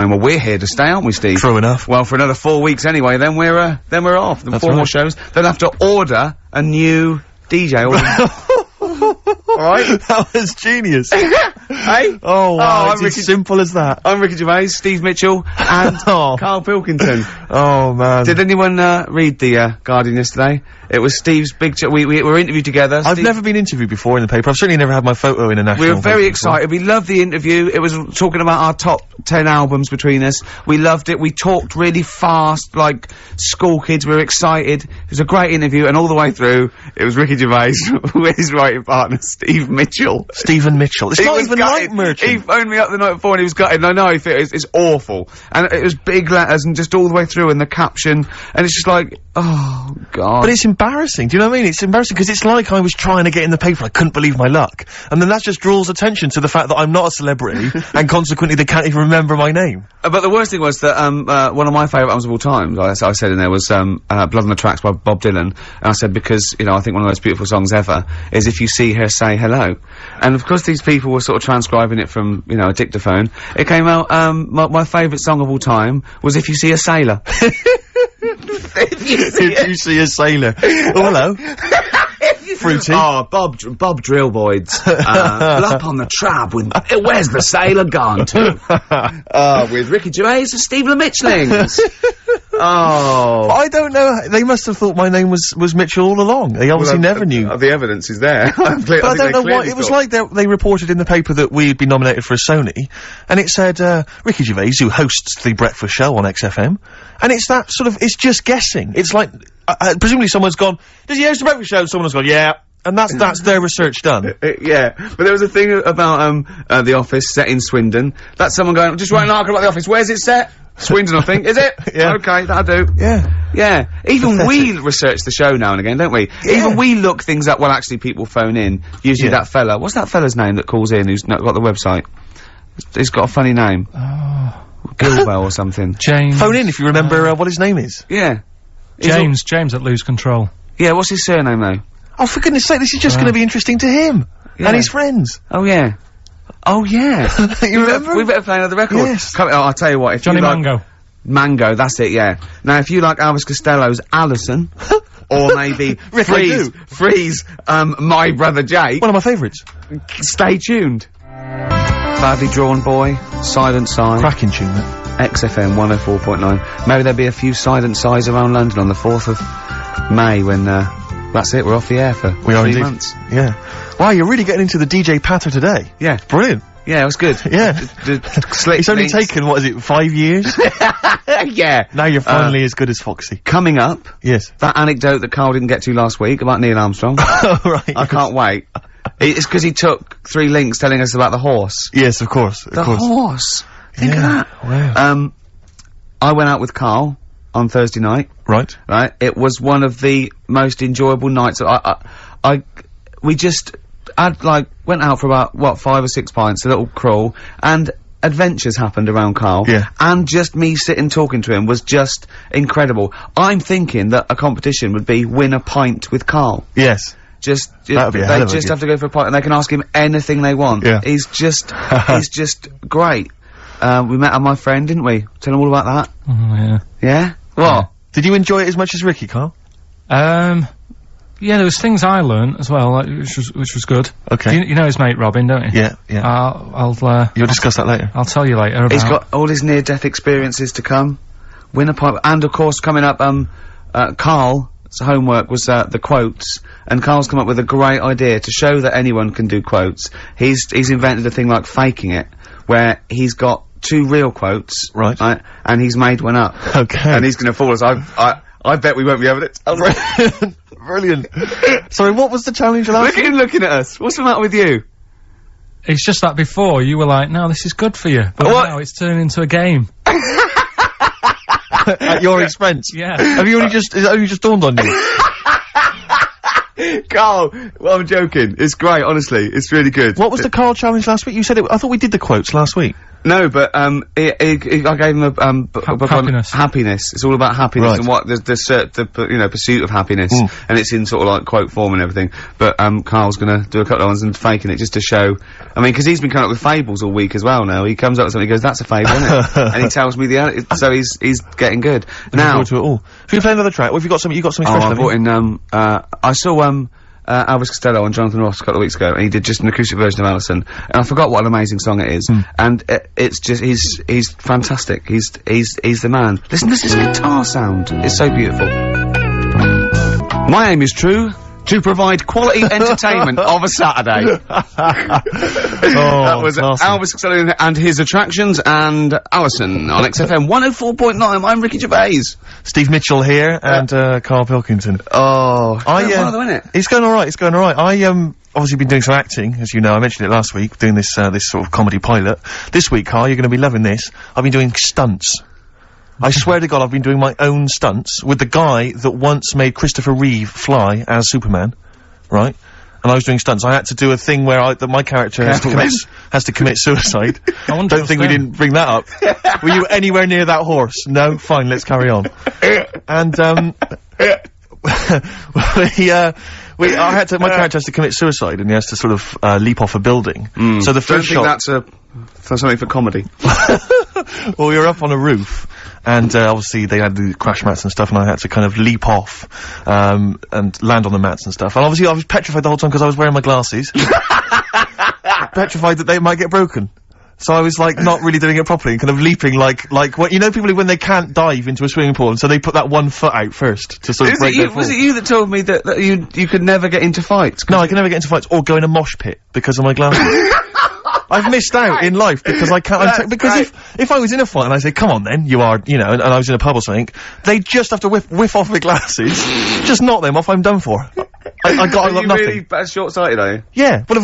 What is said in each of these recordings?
And well, we're here to stay, aren't we, Steve? True enough. Well, for another 4 weeks anyway, then we're off. Then That's 4 more right. shows. They'll have to order a new DJ. Alright? That was genius. Hey? Oh, wow, I'm it's as simple as that. I'm Ricky Gervais, Steve Mitchell, and Oh. Karl Pilkington. Oh, man. Did anyone read the Guardian yesterday? It was Steve's big. We were interviewed together. I've never been interviewed before in the paper. I've certainly never had my photo in a national. We were very paper excited. We loved the interview. It was talking about our top 10 albums between us. We loved it. We talked really fast, like school kids. We were excited. It was a great interview, and all the way through, it was Ricky Gervais with his writing partner, Steve Mitchell. Stephen Mitchell. It's He not was even gutted. like Merchant. He phoned me up the night before and he was gutted, and I know it's awful. And it was big letters and just all the way through, and the caption, and it's just like, oh, God. But it's embarrassing. Do you know what I mean? It's embarrassing because it's like I was trying to get in the paper. I couldn't believe my luck. And then that just draws attention to the fact that I'm not a celebrity and consequently they can't even remember my name. But the worst thing was that, one of my favourite albums of all time, I said in there, was, Blood on the Tracks by Bob Dylan. And I said, because, you know, I think one of the most beautiful songs ever is If You See Her, Say Hello. And of course these people were sort of transcribing it from, you know, a dictaphone. It came out, my favourite song of all time was If You See a Sailor. If you see a sailor. Oh, hello. Fruity. Oh, Bob Drillboyd's, Up on the Trab with, where's the sailor gone to? With Ricky Gervais and Steve Mitchellings. Oh. I don't know. They must have thought my name was Mitchell all along. They obviously never knew. The evidence is there. But I don't know why. It was like they reported in the paper that we'd been nominated for a Sony, and it said, Ricky Gervais, who hosts the breakfast show on XFM, and it's that sort of, it's just guessing. It's like, presumably someone's gone, does he host the breakfast show? And someone's gone, yeah. And that's their research done. Yeah. But there was a thing about, The Office set in Swindon. That's someone going, just write an article about The Office. Where's it set? Swindon, I think. Is it? Yeah. Okay, that'll do. Yeah. Yeah. Even we research the show now and again, don't we? Yeah. Even we look things up. Well, actually, people phone in. Usually that fella. What's that fella's name that calls in who's not got the website? He's got a funny name. Oh. Gilbo or something. James. Phone in if you remember what his name is. Yeah. James at Lose Control. Yeah, what's his surname, though? Oh, for goodness sake, this is just gonna be interesting to him. Yeah. And his friends. Oh, yeah. Oh, yeah. You remember? We better play another record. Yes. I'll tell you what, if Johnny you like Mango. Mango, that's it, yeah. Now, if you like Elvis Costello's Alison, or maybe Rick, I Freeze, My Brother Jake, One of my favourites. stay tuned. Badly Drawn Boy, Silent Sigh, Cracking tune, that. XFM 104.9. Maybe there'll be a few silent sighs around London on the 4th of May when, that's it, we're off the air for We are 3 indeed. months. Yeah. Wow, you're really getting into the DJ patter today. Yeah. Brilliant. Yeah, it was good. Yeah. Slick It's only links. taken, what is it, 5 years? Yeah. Now you're finally as good as Foxy. Coming up, Yes. that anecdote that Carl didn't get to last week about Neil Armstrong. Oh, right. I can't wait. It's because he took 3 links telling us about the horse. Yes, of course. Of The course. horse. Think of Yeah, that. wow. I went out with Carl on Thursday night. Right. Right. It was one of the most enjoyable nights. We just, went out for about, 5 or 6 pints, a little crawl, and adventures happened around Carl. Yeah. And just me sitting talking to him was just incredible. I'm thinking that a competition would be win a pint with Carl. Yes. That'd be a hell they of a just gift. have to go for a pint and they can ask him anything they want. Yeah. He's just great. We met my friend, didn't we? Tell him all about that. Oh, yeah. Yeah? What? Did you enjoy it as much as Ricky, Carl? Yeah, there was things I learned as well, like, which was good. Okay. You know his mate Robin, don't you? Yeah, yeah. I'll You'll discuss that later. I'll tell you later about. He's got all his near-death experiences to come. Win a pint. And of course, coming up, Carl's homework was, the quotes. And Carl's come up with a great idea to show that anyone can do quotes. He's invented a thing like faking it, where he's got 2 real quotes. Right. And he's made one up. Okay. And he's gonna fool us. I bet we won't be able to tell. Brilliant. Sorry, what was the challenge last Look at him looking at us. What's the matter with you? It's just that before you were like, no, this is good for you, but What? now it's turned into a game. At your expense? Yeah. Have you only just, it only just dawned on you? Carl, well, I'm joking. It's great, honestly. It's really good. What was the Carl challenge last week? You said it, I thought we did the quotes last week. No, but I gave him a book on Happiness. happiness. It's all about happiness Right. and what the pursuit of happiness, and it's in sort of like quote form and everything. But Carl's gonna do a couple of ones and faking it just to show. I mean, because he's been coming up with fables all week as well. Now he comes up with something, he goes, "That's a fable, isn't it?" And he tells me so he's getting good. Now, Forward to it all. If you play another track, what have you got? You got something special? I haven't you? brought in I saw Elvis Costello and Jonathan Ross a couple of weeks ago, and he did just an acoustic version of Alison, and I forgot what an amazing song it is, and it's just, he's fantastic, he's the man. Listen to this guitar sound, it's so beautiful. My aim is true, to provide quality entertainment of a Saturday. That was Elvis Costello and his attractions, and Alison on XFM 104.9. I'm Ricky Gervais. Steve Mitchell here, and Karl Pilkington. Oh, It's going alright, it's going alright. Obviously been doing some acting, as you know, I mentioned it last week, doing this sort of comedy pilot. This week, Karl, you're gonna be loving this. I've been doing stunts. I swear to God, I've been doing my own stunts with the guy that once made Christopher Reeve fly as Superman, right? And I was doing stunts. I had to do a thing where my character has to commit suicide. Don't think we didn't bring that up. Were you anywhere near that horse? No? Fine, let's carry on. And, my character has to commit suicide, and he has to sort of, leap off a building. So the first shot. That's something for comedy. Well, we were up on a roof, and obviously they had the crash mats and stuff, and I had to kind of leap off, and land on the mats and stuff. And obviously I was petrified the whole time because I was wearing my glasses. Petrified that they might get broken. So I was like not really doing it properly, and kind of leaping like what, you know, people when they can't dive into a swimming pool, and so they put that one foot out first to sort of break their fall. Was it you that told me that you could never get into fights? No, I can never get into fights or go in a mosh pit because of my glasses. I've missed out in life because I can't. Because if I was in a fight and I say, "Come on, then you are," you know, and I was in a pub or something, they just have to whiff off my glasses, just knock them off. I'm done for. I got nothing. Really short-sighted, are you? Yeah, but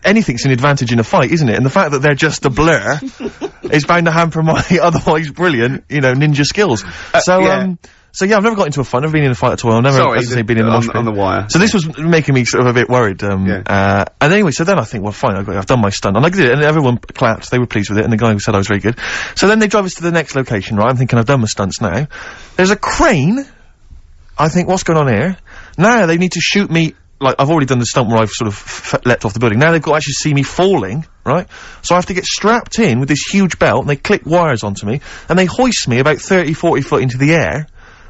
anything's an advantage in a fight, isn't it? And the fact that they're just a blur is bound to hamper my otherwise brilliant, you know, ninja skills. So yeah, I've never got into a fight. I've never been in a fight at all. I've never, as I say, been in the mosh pit. On the wire. So this was making me sort of a bit worried. And anyway, so then I think, well, fine, I've done my stunt, and I did it, and everyone clapped. They were pleased with it, and the guy who said I was very good. So then they drive us to the next location, right? I'm thinking I've done my stunts now. There's a crane. I think, what's going on here? Now they need to shoot me. Like, I've already done the stunt where I've sort of leapt off the building. Now they've got to actually see me falling, right? So I have to get strapped in with this huge belt, and they clip wires onto me, and they hoist me about 30, 40 foot into the air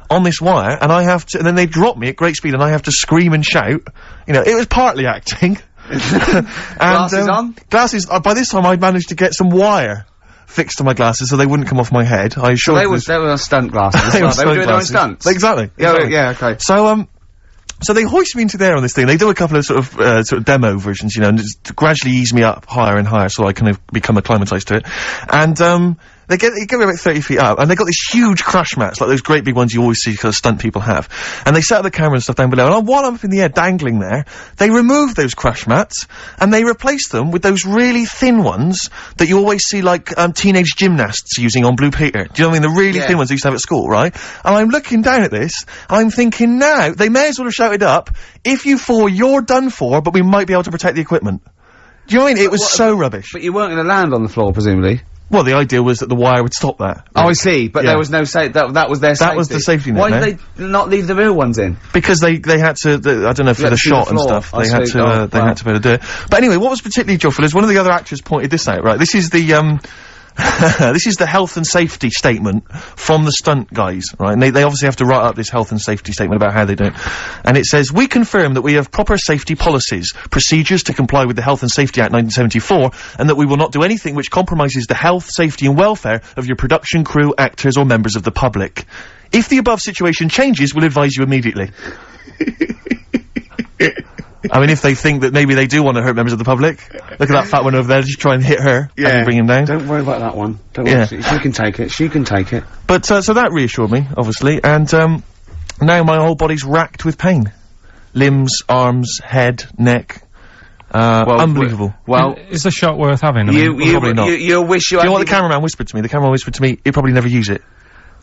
on this wire, and I have to, and then they drop me at great speed, and I have to scream and shout. You know, it was partly acting. And, glasses on? Glasses, by this time I'd managed to get some wire fixed to my glasses so they wouldn't come off my head. I assured them. They were stunt glasses. They were doing their own stunts. Exactly. Yeah, okay. So they hoist me into there on this thing. They do a couple of sort of demo versions, you know, and just gradually ease me up higher and higher so I kind of become acclimatized to it. And, they get me about 30 feet up, and they got these huge crash mats, like those great big ones you always see kind of stunt people have. And they set up the camera and stuff down below, and while I'm up in the air dangling there, they remove those crash mats, and they replace them with those really thin ones that you always see, like, teenage gymnasts using on Blue Peter. Do you know what I mean? The really thin ones they used to have at school, right? And I'm looking down at this, and I'm thinking, now, they may as well have shouted up, if you fall, you're done for, but we might be able to protect the equipment. Do you know what I mean? It was so rubbish. But you weren't gonna land on the floor, presumably? Well, the idea was that the wire would stop that. Oh, I see, but there was no that was their safety. That was the safety net. Why did they not leave the real ones in? Because they had to, I don't know, for the shot and stuff, they had to be able to do it. But anyway, what was particularly joyful is one of the other actors pointed this out, right? This is the, this is the health and safety statement from the stunt guys, right? And they obviously have to write up this health and safety statement about how they do it. And it says, "We confirm that we have proper safety policies, procedures to comply with the Health and Safety Act 1974, and that we will not do anything which compromises the health, safety and welfare of your production crew, actors or members of the public. If the above situation changes, we'll advise you immediately." I mean, if they think that maybe they do want to hurt members of the public, look at that fat one over there, just try and hit her and bring him down. Don't worry about that one. Don't worry. She can take it. She can take it. But, so that reassured me, obviously, and, now my whole body's racked with pain. Limbs, arms, head, neck. Unbelievable. Well, is the shot worth having? I mean, probably not. You'll wish you Do you know what the cameraman whispered to me? The cameraman whispered to me, he'd probably never use it.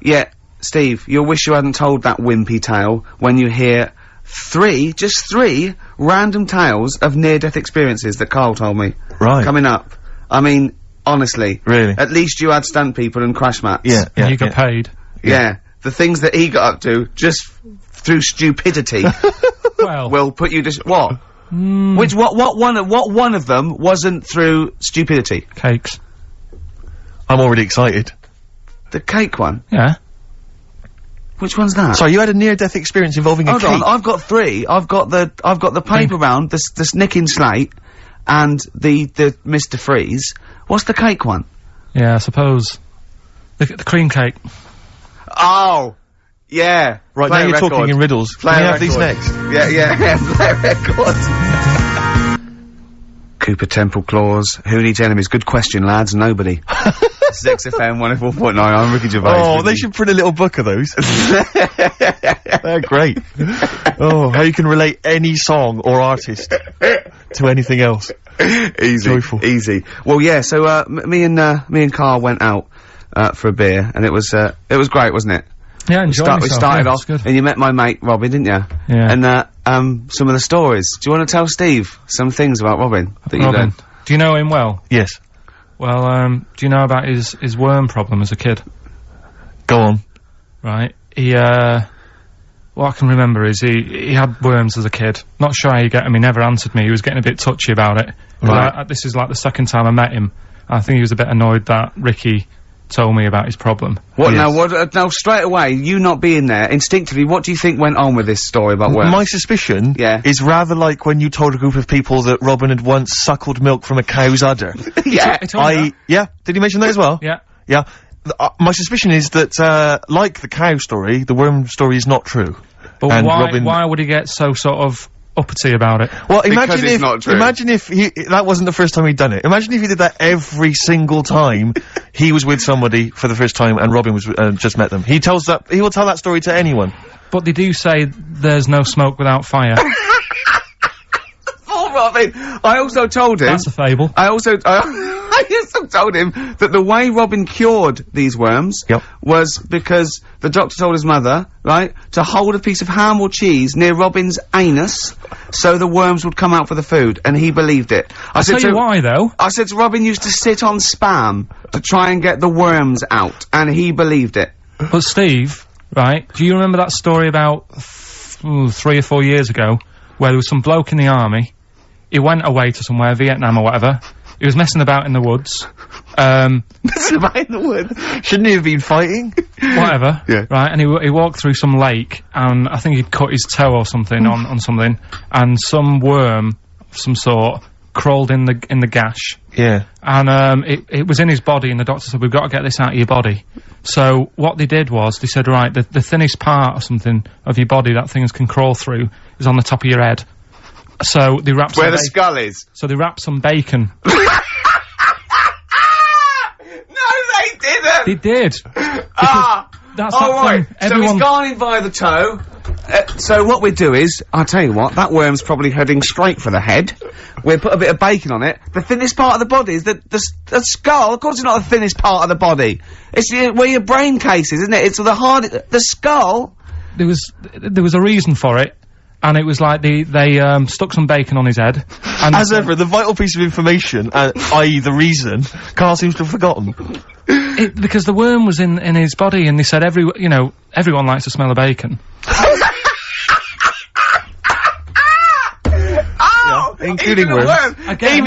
Yeah, Steve, you'll wish you hadn't told that wimpy tale when you hear just three random tales of near-death experiences that Karl told me. Right. Coming up. I mean, Honestly. Really? At least you had stunt people and crash mats. Yeah, And you got paid. Yeah. The things that he got up to, just through stupidity, Well. will put you what? What one of them wasn't through stupidity? Cakes. I'm already excited. The cake one? Yeah. Which one's that? Sorry, you had a near-death experience involving a Hold cake? on, I've got 3. I've got the paper round, the Snicking Slate, and the Mr. Freeze. What's the cake one? Yeah, I suppose. The cream cake. Oh! Yeah. Right, Play now a you're record. talking in riddles. Play Can a we have these record. next? Yeah, play a record. Cooper Temple Claws. Who needs enemies? Good question, lads. Nobody. This is XFM 104.9. I'm Ricky Gervais. Oh, they should print a little book of those. They're great. Oh, how you can relate any song or artist to anything else. Easy. Joyful. Easy. Well, yeah, so, me and Karl went out, for a beer, and it was great, wasn't it? Yeah, enjoy We started off, and you met my mate, Robin, didn't you? Yeah. And, some of the stories. Do you want to tell Steve some things about Robin that you've Robin. done? Do you know him well? Yes. Well, do you know about his worm problem as a kid? Go on. Right. He, what I can remember is he had worms as a kid. Not sure how you get him. He never answered me. He was getting a bit touchy about it. Right. This is like the second time I met him. I think he was a bit annoyed that Ricky told me about his problem. What Yes. now, straight away, you not being there, instinctively, what do you think went on with this story about worms? My suspicion Yeah. is rather like when you told a group of people that Robin had once suckled milk from a cow's udder. Yeah. He told me that. Yeah, did he mention that as well? Yeah. Yeah. My suspicion is that, like the cow story, the worm story is not true. But And Robin- why would he get so sort of uppity about it? Well, Because it's not true. imagine if that wasn't the first time he'd done it. Imagine if he did that every single time he was with somebody for the first time and Robin was, just met them. He will tell that story to anyone. But they do say there's no smoke without fire. Oh, Robin! I also told him... That's a fable. I also told him that the way Robin cured these worms Yep. was because the doctor told his mother, right, to hold a piece of ham or cheese near Robin's anus so the worms would come out for the food, and he believed it. I'll tell you why, though. I said to Robin used to sit on Spam to try and get the worms out, and he believed it. But Steve, right, do you remember that story about 3 or 4 years ago where there was some bloke in the army, he went away to somewhere, Vietnam or whatever, he was messing about in the woods, Right in the woods. Shouldn't he have been fighting? whatever, Yeah. right, and he walked through some lake, and I think he'd cut his toe or something on something, and some worm of some sort crawled in the gash, Yeah. and it was in his body, and the doctor said, we've got to get this out of your body. So what they did was, they said, right, the thinnest part or something of your body that things can crawl through is on the top of your head. So they wrapped Where the skull is. So they wrapped some bacon. No, they didn't! They did. Ah! That's Oh, that right. thing. So Everyone. he's gone in via the toe. So what we do is, I'll tell you what, that worm's probably heading straight for the head. We'll put a bit of bacon on it. The thinnest part of the body is the skull. Of course it's not the thinnest part of the body. It's where your brain case is, isn't it? It's the skull. There was a reason for it, and it was like they stuck some bacon on his head. And As ever, the vital piece of information, i.e. the reason, Karl seems to have forgotten. because the worm was in his body, and they said everyone likes the smell of bacon. Oh, including even a worms. worm. Again.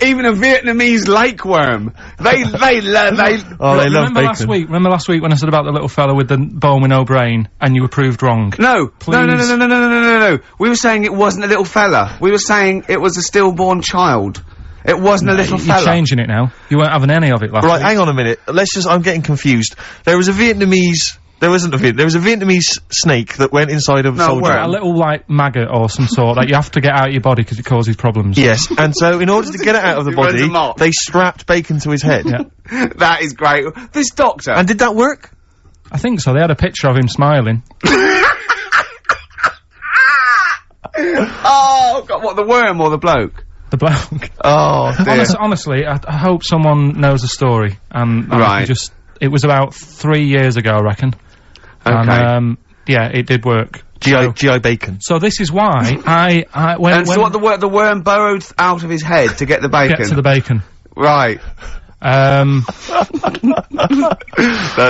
Even a Vietnamese lake worm. They Oh, they love Remember bacon. Remember last week when I said about the little fella with the bone with no brain, and you were proved wrong? No, Please. no. We were saying it wasn't a little fella. We were saying it was a stillborn child. It wasn't a little You're fella. changing it now. You weren't having any of it last Right, week. hang on a minute. I'm getting confused. There was a Vietnamese snake that went inside of a soldier. worm. A little, like, maggot or some sort that you have to get out of your body because it causes problems. Yes, and so in order to get it out of the He runs body, them off. they strapped bacon to his head. Yeah. That is great. This doctor. And did that work? I think so. They had a picture of him smiling. Oh, God, what, the worm or the bloke? The bloke. Oh, dear. Honestly, I hope someone knows the story. And Right. it was about 3 years ago, I reckon. Okay. And, yeah, it did work. GI bacon. So this is why when So what, the worm burrowed out of his head to get the bacon? get to the bacon. Right. That's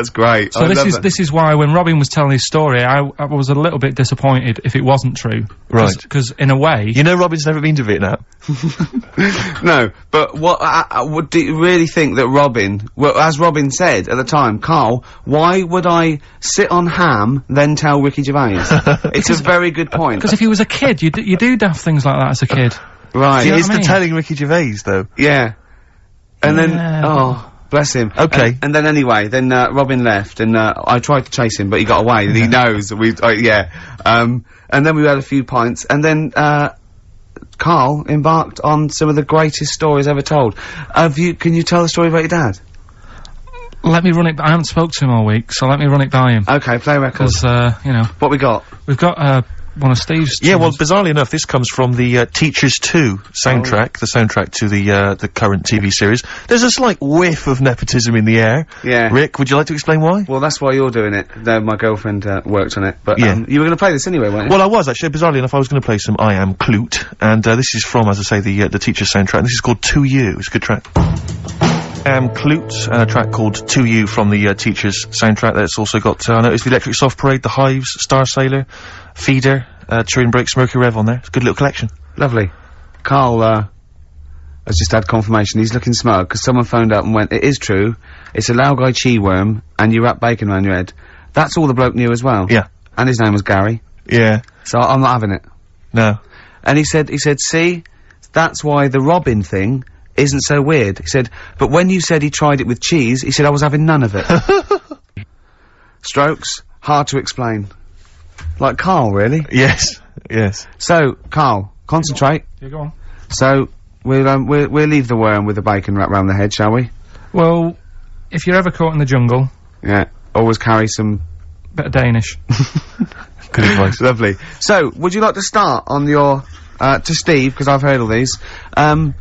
great. So this is why when Robin was telling his story, I was a little bit disappointed if it wasn't true. Right. Because in a way... You know Robin's never been to Vietnam. No, but what do you really think that Robin, well, as Robin said at the time, Karl, why would I sit on ham, then tell Ricky Gervais? It's a very good point. Because if he was a kid, you do daft things like that as a kid. Right. See, it's the telling Ricky Gervais, though. Yeah. And then, oh, bless him. Okay. And then anyway, then, Robin left, and, I tried to chase him, but he got away, and he knows that and then we had a few pints, and then, Karl embarked on some of the greatest stories ever told. Can you tell the story about your dad? Let me run it, I haven't spoke to him all week, so let me run it by him. Okay, play record. Because, you know. What we got? We've got, one of Steve's... Yeah, well, bizarrely enough, this comes from the, Teachers 2 soundtrack, the soundtrack to the current TV series. There's a slight whiff of nepotism in the air. Yeah. Rick, would you like to explain why? Well, that's why you're doing it. My girlfriend, worked on it. But, Yeah. you were gonna play this anyway, weren't you? Well, I was, actually. Bizarrely enough, I was gonna play some I Am Clute, and, this is from, as I say, the Teachers soundtrack, and this is called To You. It's a good track. I Am Clute, a track called To You from the, Teachers soundtrack. That's also got, I noticed the Electric Soft Parade, The Hives, Star Sailor, Feeder, Turin Breaks, Mercury Rev on there. It's a good little collection. Lovely. Karl, has just had confirmation. He's looking smug, because someone phoned up and went, it is true, it's a Laogai chi worm, and you wrap bacon around your head. That's all the bloke knew as well. Yeah. And his name was Gary. Yeah. So I'm not having it. No. And he said, see, that's why the Robin thing isn't so weird. He said, but when you said he tried it with cheese, he said I was having none of it. Strokes, hard to explain. Like Karl, really? Yes. Yes. So, Karl, concentrate. Yeah, go on. So, we'll leave the worm with the bacon wrapped round the head, shall we? Well, if you're ever caught in the jungle... Yeah. Always carry some... bit of Danish. Good advice. Lovely. So, would you like to start on your... to Steve, because I've heard all these. Well,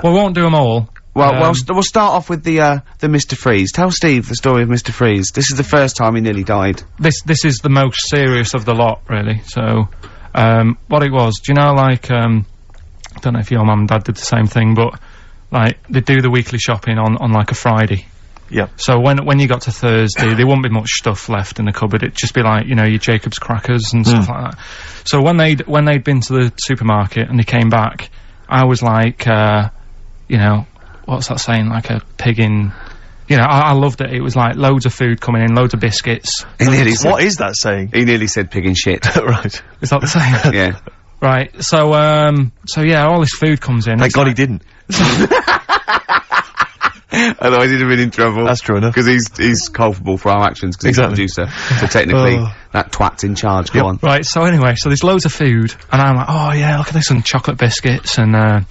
we won't do them all. Well, we'll start off with the Mr. Freeze. Tell Steve the story of Mr. Freeze. This is the first time he nearly died. This is the most serious of the lot, really. So, what it was, do you know, like, I don't know if your mum and dad did the same thing, but, like, they'd do the weekly shopping on like, a Friday. Yeah. So when you got to Thursday, there wouldn't be much stuff left in the cupboard. It'd just be like, you know, your Jacob's crackers and stuff like that. So when they'd been to the supermarket and they came back, I was like, you know, what's that saying? Like a pig in... You know, I loved it. It was like loads of food coming in, loads of biscuits. What is that saying? He nearly said pig in shit. Right. Is that the saying? Yeah. Right. So yeah, all this food comes in. Thank God he didn't. Otherwise he'd have been in trouble. That's true enough. Because he's culpable for our actions, because he's the producer. So technically, that twat's in charge. Go on. Right, so anyway, so there's loads of food, and I'm like, oh yeah, look at this, and chocolate biscuits, and,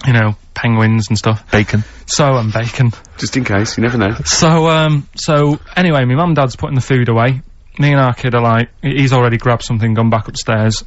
you know, penguins and stuff. Bacon. And bacon. Just in case, you never know. So anyway, my mum and dad's putting the food away. Me and our kid are like, he's already grabbed something, gone back upstairs.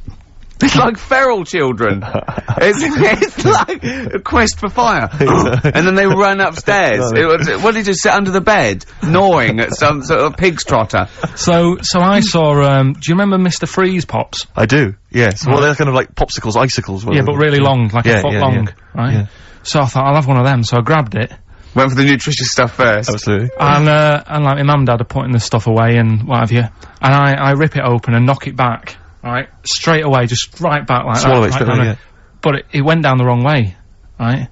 It's like feral children. it's like a quest for fire. And then they run upstairs. What did he just sit under the bed, gnawing at some sort of pig's trotter? So I saw, do you remember Mr. Freeze Pops? I do, yes. Well, they're kind of like popsicles, icicles. Yeah, but really long, like a foot long, right? Yeah. So I thought, I'll have one of them, so I grabbed it. Went for the nutritious stuff first. Absolutely. And like, my mum and dad are putting the stuff away and what have you. And I rip it open and knock it back. Right, straight away, just right back like Swallow that. It, right, but it went down the wrong way, right?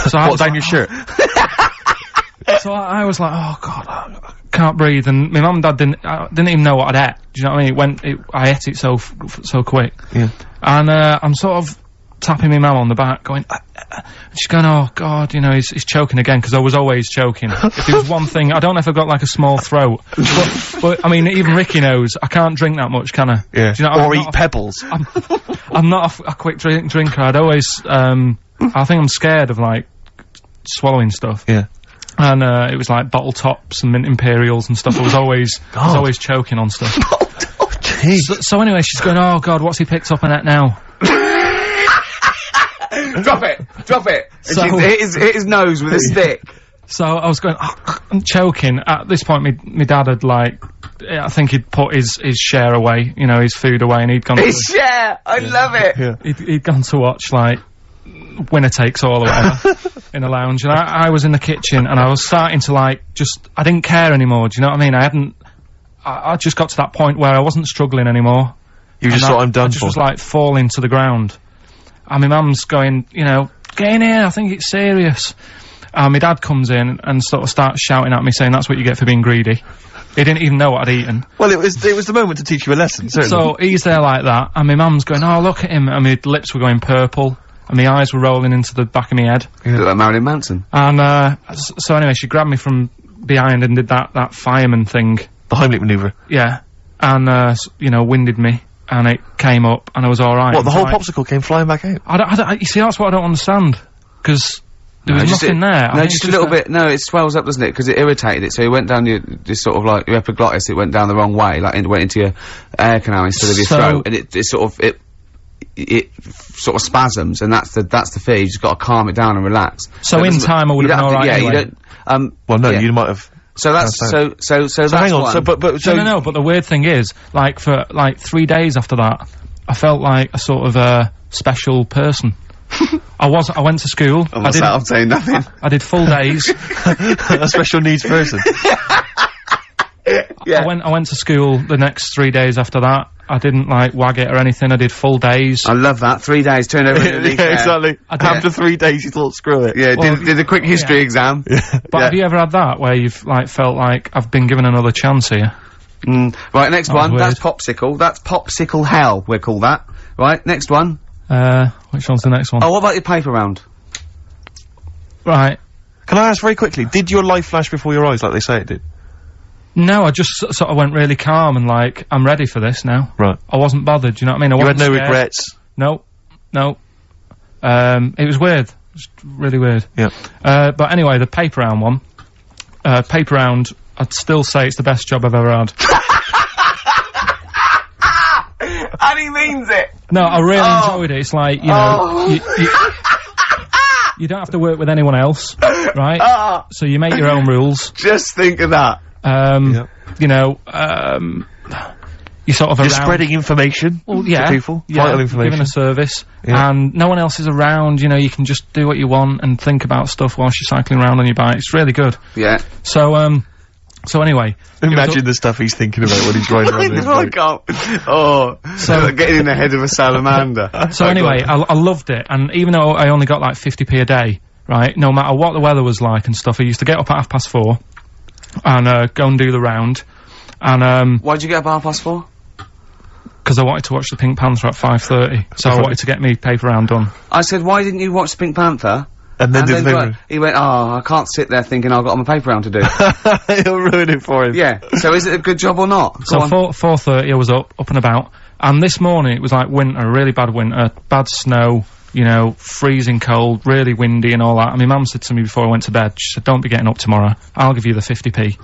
So I was down your shirt? So I was like, oh god, I can't breathe, and my mum and dad didn't even know what I'd ate. Do you know what I mean? I ate it so quick. Yeah. And I'm sort of tapping my mum on the back, going, she's going, oh god, you know, he's choking again, because I was always choking. If there was one thing, I don't know if I've got like a small throat, but I mean, even Ricky knows I can't drink that much, can I? Yeah. Do you know, or eat pebbles. I'm not a quick drinker. I'd always, I think I'm scared of like swallowing stuff. Yeah. And it was like bottle tops and mint imperials and stuff. I was always choking on stuff. So anyway, she's going, oh god, what's he picked up on that now? Drop it! So hit his nose with a stick. So I was going, I'm choking. At this point, my dad had like, I think he'd put his share away, you know, his food away, and he'd gone his share! I love it! Yeah. He'd gone to watch like winner takes all or whatever in the lounge, and I was in the kitchen, and I was starting to like I didn't care anymore. Do you know what I mean? I just got to that point where I wasn't struggling anymore. You just thought, I'm done for. I just was like falling to the ground, and my mum's going, you know, get in here, I think it's serious. And my dad comes in and sort of starts shouting at me, saying that's what you get for being greedy. He didn't even know what I'd eaten. Well, it was the moment to teach you a lesson, certainly. So he's there like that, and my mum's going, oh, look at him, and my lips were going purple, and my eyes were rolling into the back of my head. You look like Marilyn Manson. And, so anyway, she grabbed me from behind and did that fireman thing. The Heimlich manoeuvre. Yeah. And, you know, winded me, and it came up, and I was alright. What, the whole popsicle came flying back out? You see, that's what I don't understand, because there was nothing there. No, just a little bit. No, it swells up, doesn't it? Because it irritated it, so it went down your sort of like your epiglottis. It went down the wrong way, like it went into your air canal instead of your throat, and it sort of spasms, and that's the fear. You just got to calm it down and relax. So in time, I would have been alright. Yeah, anyway. you don't. Well, no, you might have. So that's so that's hang on. one. So, but no. But the weird thing is, like for like 3 days after that, I felt like a sort of special person. I went to school. I'm saying nothing. I did full days. A special needs person. Yeah. I went to school the next 3 days after that. I didn't like wag it or anything. I did full days. I love that. 3 days, turn over in a leaf. Yeah, exactly. After 3 days, you thought, screw it. Yeah, well, did a quick history exam. But have you ever had that where you've like felt like I've been given another chance here? Right, next one. That's popsicle. That's popsicle hell. We'll call that. Right, next one. Which one's the next one? Oh, what about your paper round? Right. Can I ask very quickly, did your life flash before your eyes like they say it did? No, I just sort of went really calm and like, I'm ready for this now. Right. I wasn't bothered, you know what I mean? You had no regrets? No. It was weird. It was really weird. Yeah. But anyway, the paper round one. Paper round, I'd still say it's the best job I've ever had. And he means it! No, I really enjoyed it. It's like, you know, you don't have to work with anyone else, right? So you make your own rules. Just think of that. You know, you sort of You're spreading information to people, vital information. Giving a service, and no one else is around, you know, you can just do what you want and think about stuff whilst you're cycling around on your bike. It's really good. Yeah. So anyway. Imagine the stuff he's thinking about when he's riding around his bike. So getting in the head of a salamander. So anyway, I loved it, and even though I only got like 50p a day, right, no matter what the weather was like and stuff, I used to get up at 4:30 and go and do the round. And why'd you get up at 4:30? Because I wanted to watch the Pink Panther at 5:30, so I wanted to get me paper round done. I said, why didn't you watch the Pink Panther? And then do the paper. He went, I can't sit there thinking I've got my paper round to do. He'll ruin it for him. Yeah. So is it a good job or not? So 4:30 I was up and about, and this morning it was like winter, really bad winter, bad snow, you know, freezing cold, really windy and all that. And my mum said to me before I went to bed, she said, don't be getting up tomorrow, I'll give you the 50p.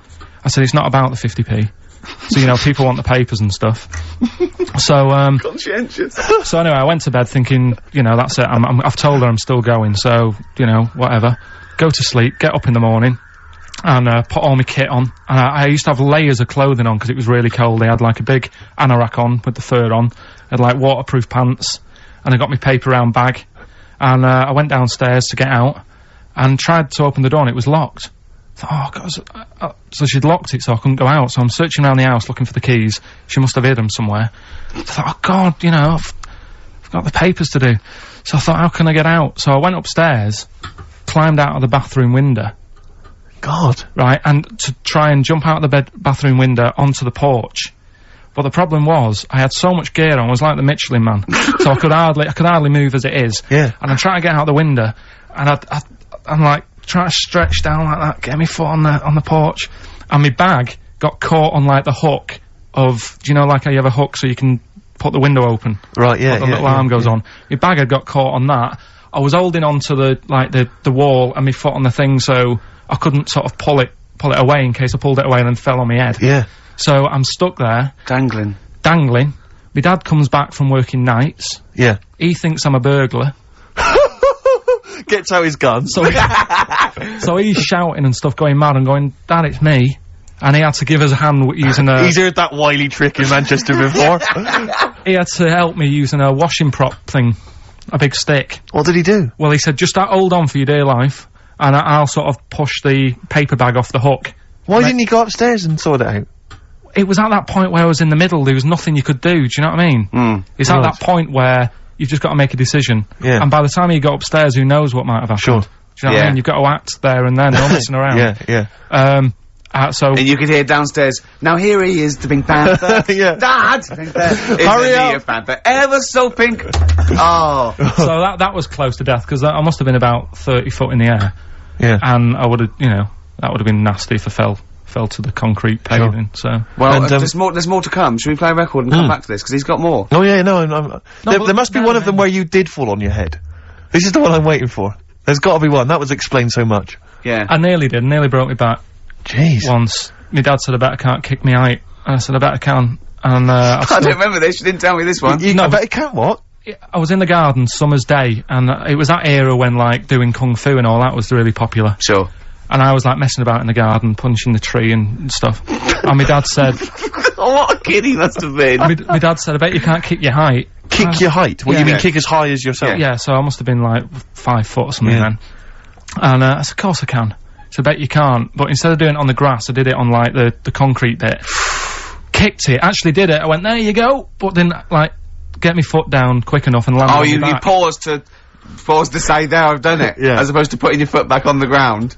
I said, it's not about the 50p. So, you know, people want the papers and stuff. So, conscientious. So anyway, I went to bed thinking, you know, that's it, I've told her I'm still going, so, you know, whatever. Go to sleep, get up in the morning, and, put all my kit on. And I used to have layers of clothing on because it was really cold. I had like a big anorak on with the fur on. I had like waterproof pants, and I got my paper round bag. And, I went downstairs to get out, and tried to open the door and it was locked. Oh, God. So she'd locked it so I couldn't go out, so I'm searching around the house looking for the keys. She must have hid them somewhere. So I thought, oh God, you know, I've got the papers to do. So I thought, how can I get out? So I went upstairs, climbed out of the bathroom window. God. Right, and to try and jump out of the bathroom window onto the porch. But the problem was, I had so much gear on, I was like the Michelin Man. So I could hardly move as it is. Yeah. And I'm trying to get out the window, and I'm like, trying to stretch down like that, get my foot on the porch, and my bag got caught on like the hook of, do you know, like how you have a hook so you can put the window open? Right, yeah, the little arm goes on. My bag had got caught on that. I was holding onto the wall and my foot on the thing, so I couldn't sort of pull it away in case I pulled it away and then fell on my head. Yeah. So I'm stuck there. Dangling. My dad comes back from working nights. Yeah. He thinks I'm a burglar. Gets out his gun. So he's shouting and stuff, going mad, and going, Dad, it's me. And he had to give us a hand using a... He's heard that wily trick in Manchester before. He had to help me using a washing prop thing. a big stick. What did he do? Well, he said, just hold on for your dear life, and I'll sort of push the paper bag off the hook. Why didn't you go upstairs and sort it out? It was at that point where I was in the middle, there was nothing you could do, do you know what I mean? It's at that point where you've just got to make a decision. Yeah. And by the time you got upstairs, who knows what might have happened. Sure. Do you know what I mean? You've got to act there and then, no messing around. So... And you could hear downstairs, now here he is, the Pink Panther. Dad! Hurry up! Panther, ever so pink. Oh. So that was close to death, because I must have been about 30 foot in the air. Yeah. And I would have, you know, that would have been nasty if I fell to the concrete paving, so... Well, there's more to come. Should we play a record and come back to this? Because he's got more. Oh yeah, no, there must be one of them where you did fall on your head. This is the one I'm waiting for. There's gotta be one. That would explain so much. Yeah. I nearly did. Nearly broke my back. Jeez. Once. My dad said, I bet I can't kick me out. And I said, I bet I can. And, I don't remember this. You didn't tell me this one. I bet you can what? I was in the garden, summer's day, and it was that era when, like, doing kung fu and all that was really popular. Sure. And I was, like, messing about in the garden, punching the tree and stuff. And my dad said... What a kid he must have been. My dad said, I bet you can't kick your height. Kick your height? What, do you mean kick as high as yourself? Yeah, so I must have been, like, 5 foot or something then. And, I said, of course I can. So I bet you can't. But instead of doing it on the grass, I did it on, like, the concrete bit. Kicked it, actually did it. I went, there you go. But didn't, like, get my foot down quick enough and land on my back. You paused to say, there, I've done it. Yeah. As opposed to putting your foot back on the ground.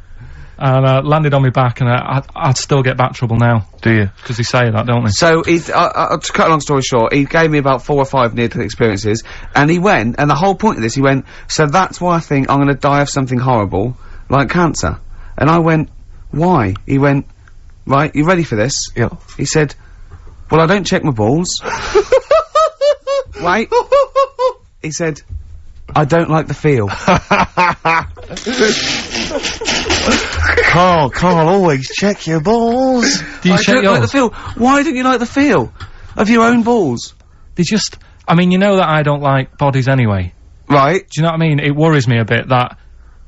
And landed on my back, and I'd still get back trouble now. Do you? Because they say that, don't they? So, to cut a long story short, he gave me about 4 or 5 near-death experiences, and he went, and the whole point of this, he went, so that's why I think I'm gonna die of something horrible, like cancer. And I went, why? He went, right, you ready for this? Yeah. He said, well, I don't check my balls. Wait. He said, I don't like the feel. Carl, always check your balls. Do you check don't yours? like the feel. Why don't you like the feel of your own balls? They just... I mean, you know that I don't like bodies anyway. Right. Do you know what I mean? It worries me a bit that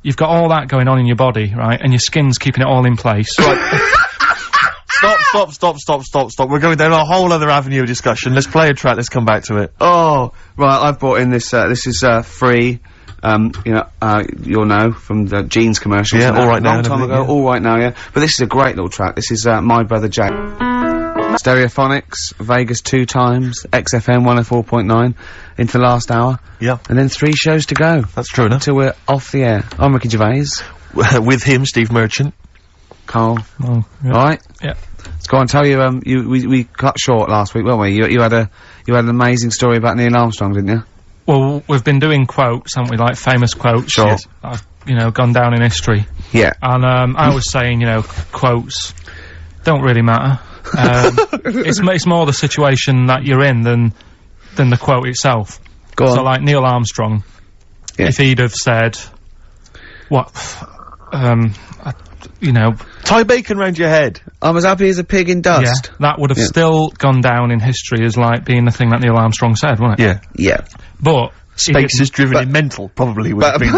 you've got all that going on in your body, right? And your skin's keeping it all in place. Right. Stop. We're going down a whole other avenue of discussion. Let's play a track, let's come back to it. Oh, right, I've brought in this, this is, free. You know, you'll know from the Jeans commercials. Yeah, All Right Now. Long time ago, All Right Now, yeah. But this is a great little track. This is, My Brother Jack. Stereophonics, Vegas 2 times, XFM 104.9, into the last hour. Yeah. And then 3 shows to go. That's true enough. Until we're off the air. I'm Ricky Gervais. With him, Steve Merchant. Carl. Oh, yeah. Alright? Yeah. Let's go on, tell you, we cut short last week, weren't we? You had an amazing story about Neil Armstrong, didn't you? Well, we've been doing quotes, haven't we? Like famous quotes. Sure. That have, you know, gone down in history. Yeah. And, I was saying, you know, quotes don't really matter. It's more the situation that you're in than the quote itself. Go on. So, like, Neil Armstrong, if he'd have said, you know... Tie bacon round your head. I'm as happy as a pig in dust. Yeah, that would have still gone down in history as, like, being the thing that Neil Armstrong said, wouldn't it? Yeah. Yeah. But... Space is driven in mental, probably would have been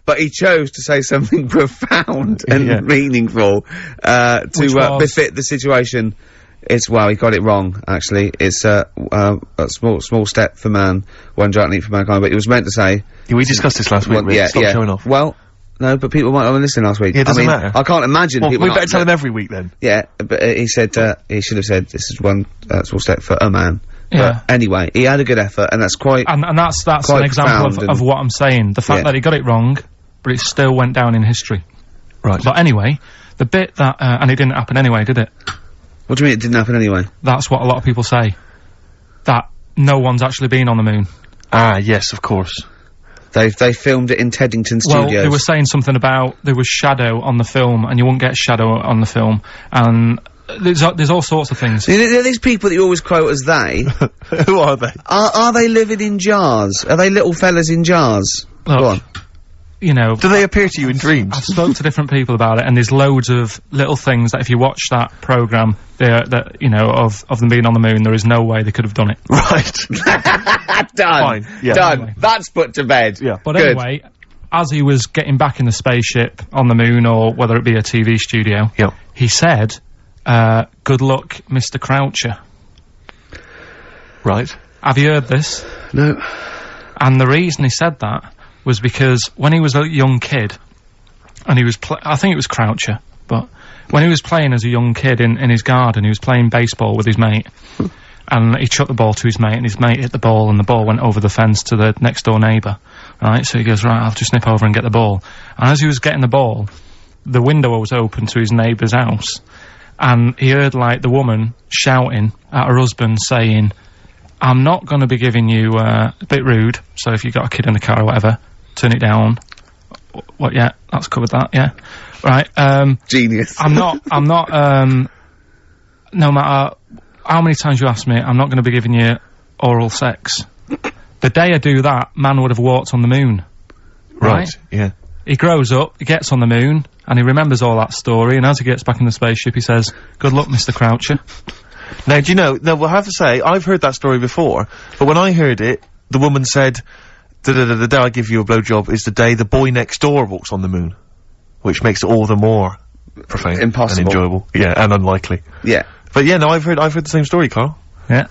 but he chose to say something profound and meaningful, to befit the situation. It's, well, he got it wrong, actually. It's, a small step for man, one giant leap for mankind, but he was meant to say... Yeah, we discussed this last week, Rick. Stop showing off. Well, no, but people might not have listened last week. Yeah, it doesn't matter. I can't imagine people... we better tell him every week, then. Yeah, but he said, he should have said, this is one, small step for a man. Yeah. But anyway, he had a good effort, and that's quite... And that's an example of what I'm saying. The fact that he got it wrong, but it still went down in history. Right. But anyway, the bit that... and it didn't happen anyway, did it? What do you mean it didn't happen anyway? That's what a lot of people say. That no one's actually been on the moon. Ah, yes, of course. They filmed it in Teddington Studios. Well, they were saying something about there was shadow on the film, and you wouldn't get shadow on the film, and... There's all sorts of things. These people that you always quote as they... Who are they? Are they living in jars? Are they little fellas in jars? Look, go on. You know... Do they appear to you in dreams? I've spoken to different people about it, and there's loads of little things that if you watch that programme, you know, of them being on the moon, there is no way they could have done it. Right. Done. Fine. Yeah. Done. Anyway. That's put to bed. Yeah. But Good. anyway, as he was getting back in the spaceship on the moon, or whether it be a TV studio, Yep. he said... good luck, Mr. Croucher. Right. Have you heard this? No. And the reason he said that was because when he was a young kid, and he was I think it was Croucher, but when he was playing as a young kid in his garden, he was playing baseball with his mate, and he chucked the ball to his mate, and his mate hit the ball, and the ball went over the fence to the next door neighbour, right? So he goes, right, I'll just nip over and get the ball. And as he was getting the ball, the window was open to his neighbour's house, and he heard, like, the woman shouting at her husband, saying, I'm not going to be giving you, a bit rude, so if you've got a kid in the car or whatever, turn it down. What, yeah, that's covered that, yeah. Right, Genius. I'm not, no matter how many times you ask me, I'm not going to be giving you oral sex. The day I do that, man would have walked on the moon. Right? Yeah. He grows up, he gets on the moon, and he remembers all that story, and as he gets back in the spaceship, he says, good luck, Mr. Croucher. Now, do you know, we'll have to say, I've heard that story before, but when I heard it, the woman said, the day I give you a blowjob is the day the boy next door walks on the moon. Which makes it all the more profane. Impossible. And enjoyable. Yeah, and unlikely. Yeah. But yeah, no, I've heard the same story, Carl. Yeah.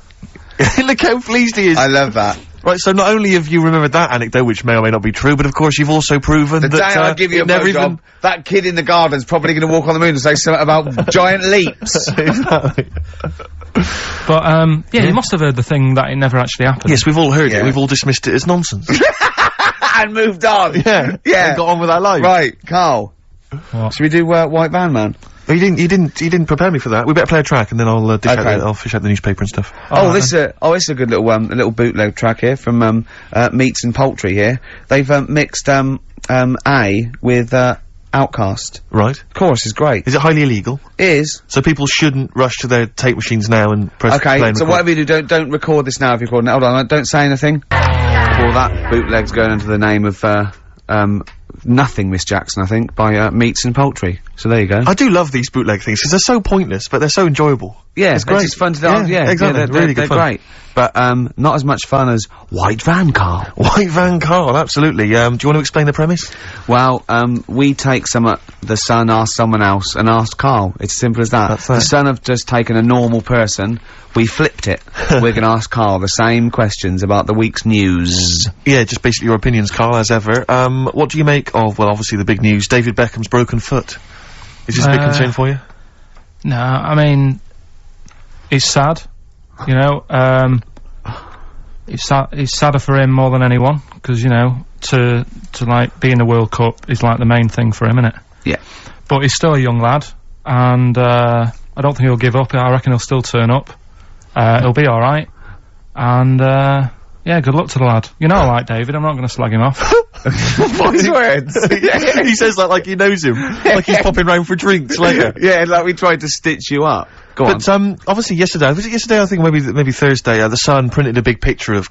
Look how pleased he is. I love that. Right, so not only have you remembered that anecdote, which may or may not be true, but of course you've also proven that, The day I give you a blowjob, that kid in the garden's probably gonna walk on the moon and say something about giant leaps. Exactly. But, yeah, you must have heard the thing that it never actually happened. Yes, we've all heard it. We've all dismissed it as nonsense. And moved on. Yeah. Yeah. And got on with our lives. Right, Carl. What? Should we do, White Van Man? Oh, you didn't prepare me for that. We better play a track and then I'll, I'll fish out the newspaper and stuff. This is a good little, a little bootleg track here from, Meats and Poultry here. They've, mixed, A with, Outcast. Right. Chorus is great. Is it highly illegal? It is. So people shouldn't rush to their tape machines now and press play and Okay, so record. whatever you do, don't record this now if you're recording it. Hold on, don't say anything. Well, that bootleg's going into the name of, Nothing, Miss Jackson, I think, by, Meats and Poultry. So there you go. I do love these bootleg things, because they're so pointless, but they're so enjoyable. Yeah, it's great. It's fun to do. Yeah, exactly. Really they're good fun. great. But, not as much fun as White Van Carl. White Van Carl, absolutely. Do you want to explain the premise? Well, we take the Sun asked someone else and asked Carl. It's as simple as that. That's The Sun have just taken a normal person, we flipped it. We're gonna ask Carl the same questions about the week's news. Yeah, just basically your opinions, Carl, as ever. What do you make of, well, obviously the big news, David Beckham's broken foot? Is this a big concern for you? No, I mean, it's sad, you know, it's sadder for him more than anyone, because, you know, to like, be in the World Cup is, like, the main thing for him, innit? Yeah. But he's still a young lad, and, I don't think he'll give up. I reckon he'll still turn up. He'll be alright. And, yeah, good luck to the lad. You know I like David, I'm not gonna slag him off. Wise words. Yeah. He says that like he knows him. Like he's popping round for drinks later. Yeah, like we tried to stitch you up. Go on. But, obviously yesterday, was it yesterday, I think maybe Thursday, the Sun printed a big picture of,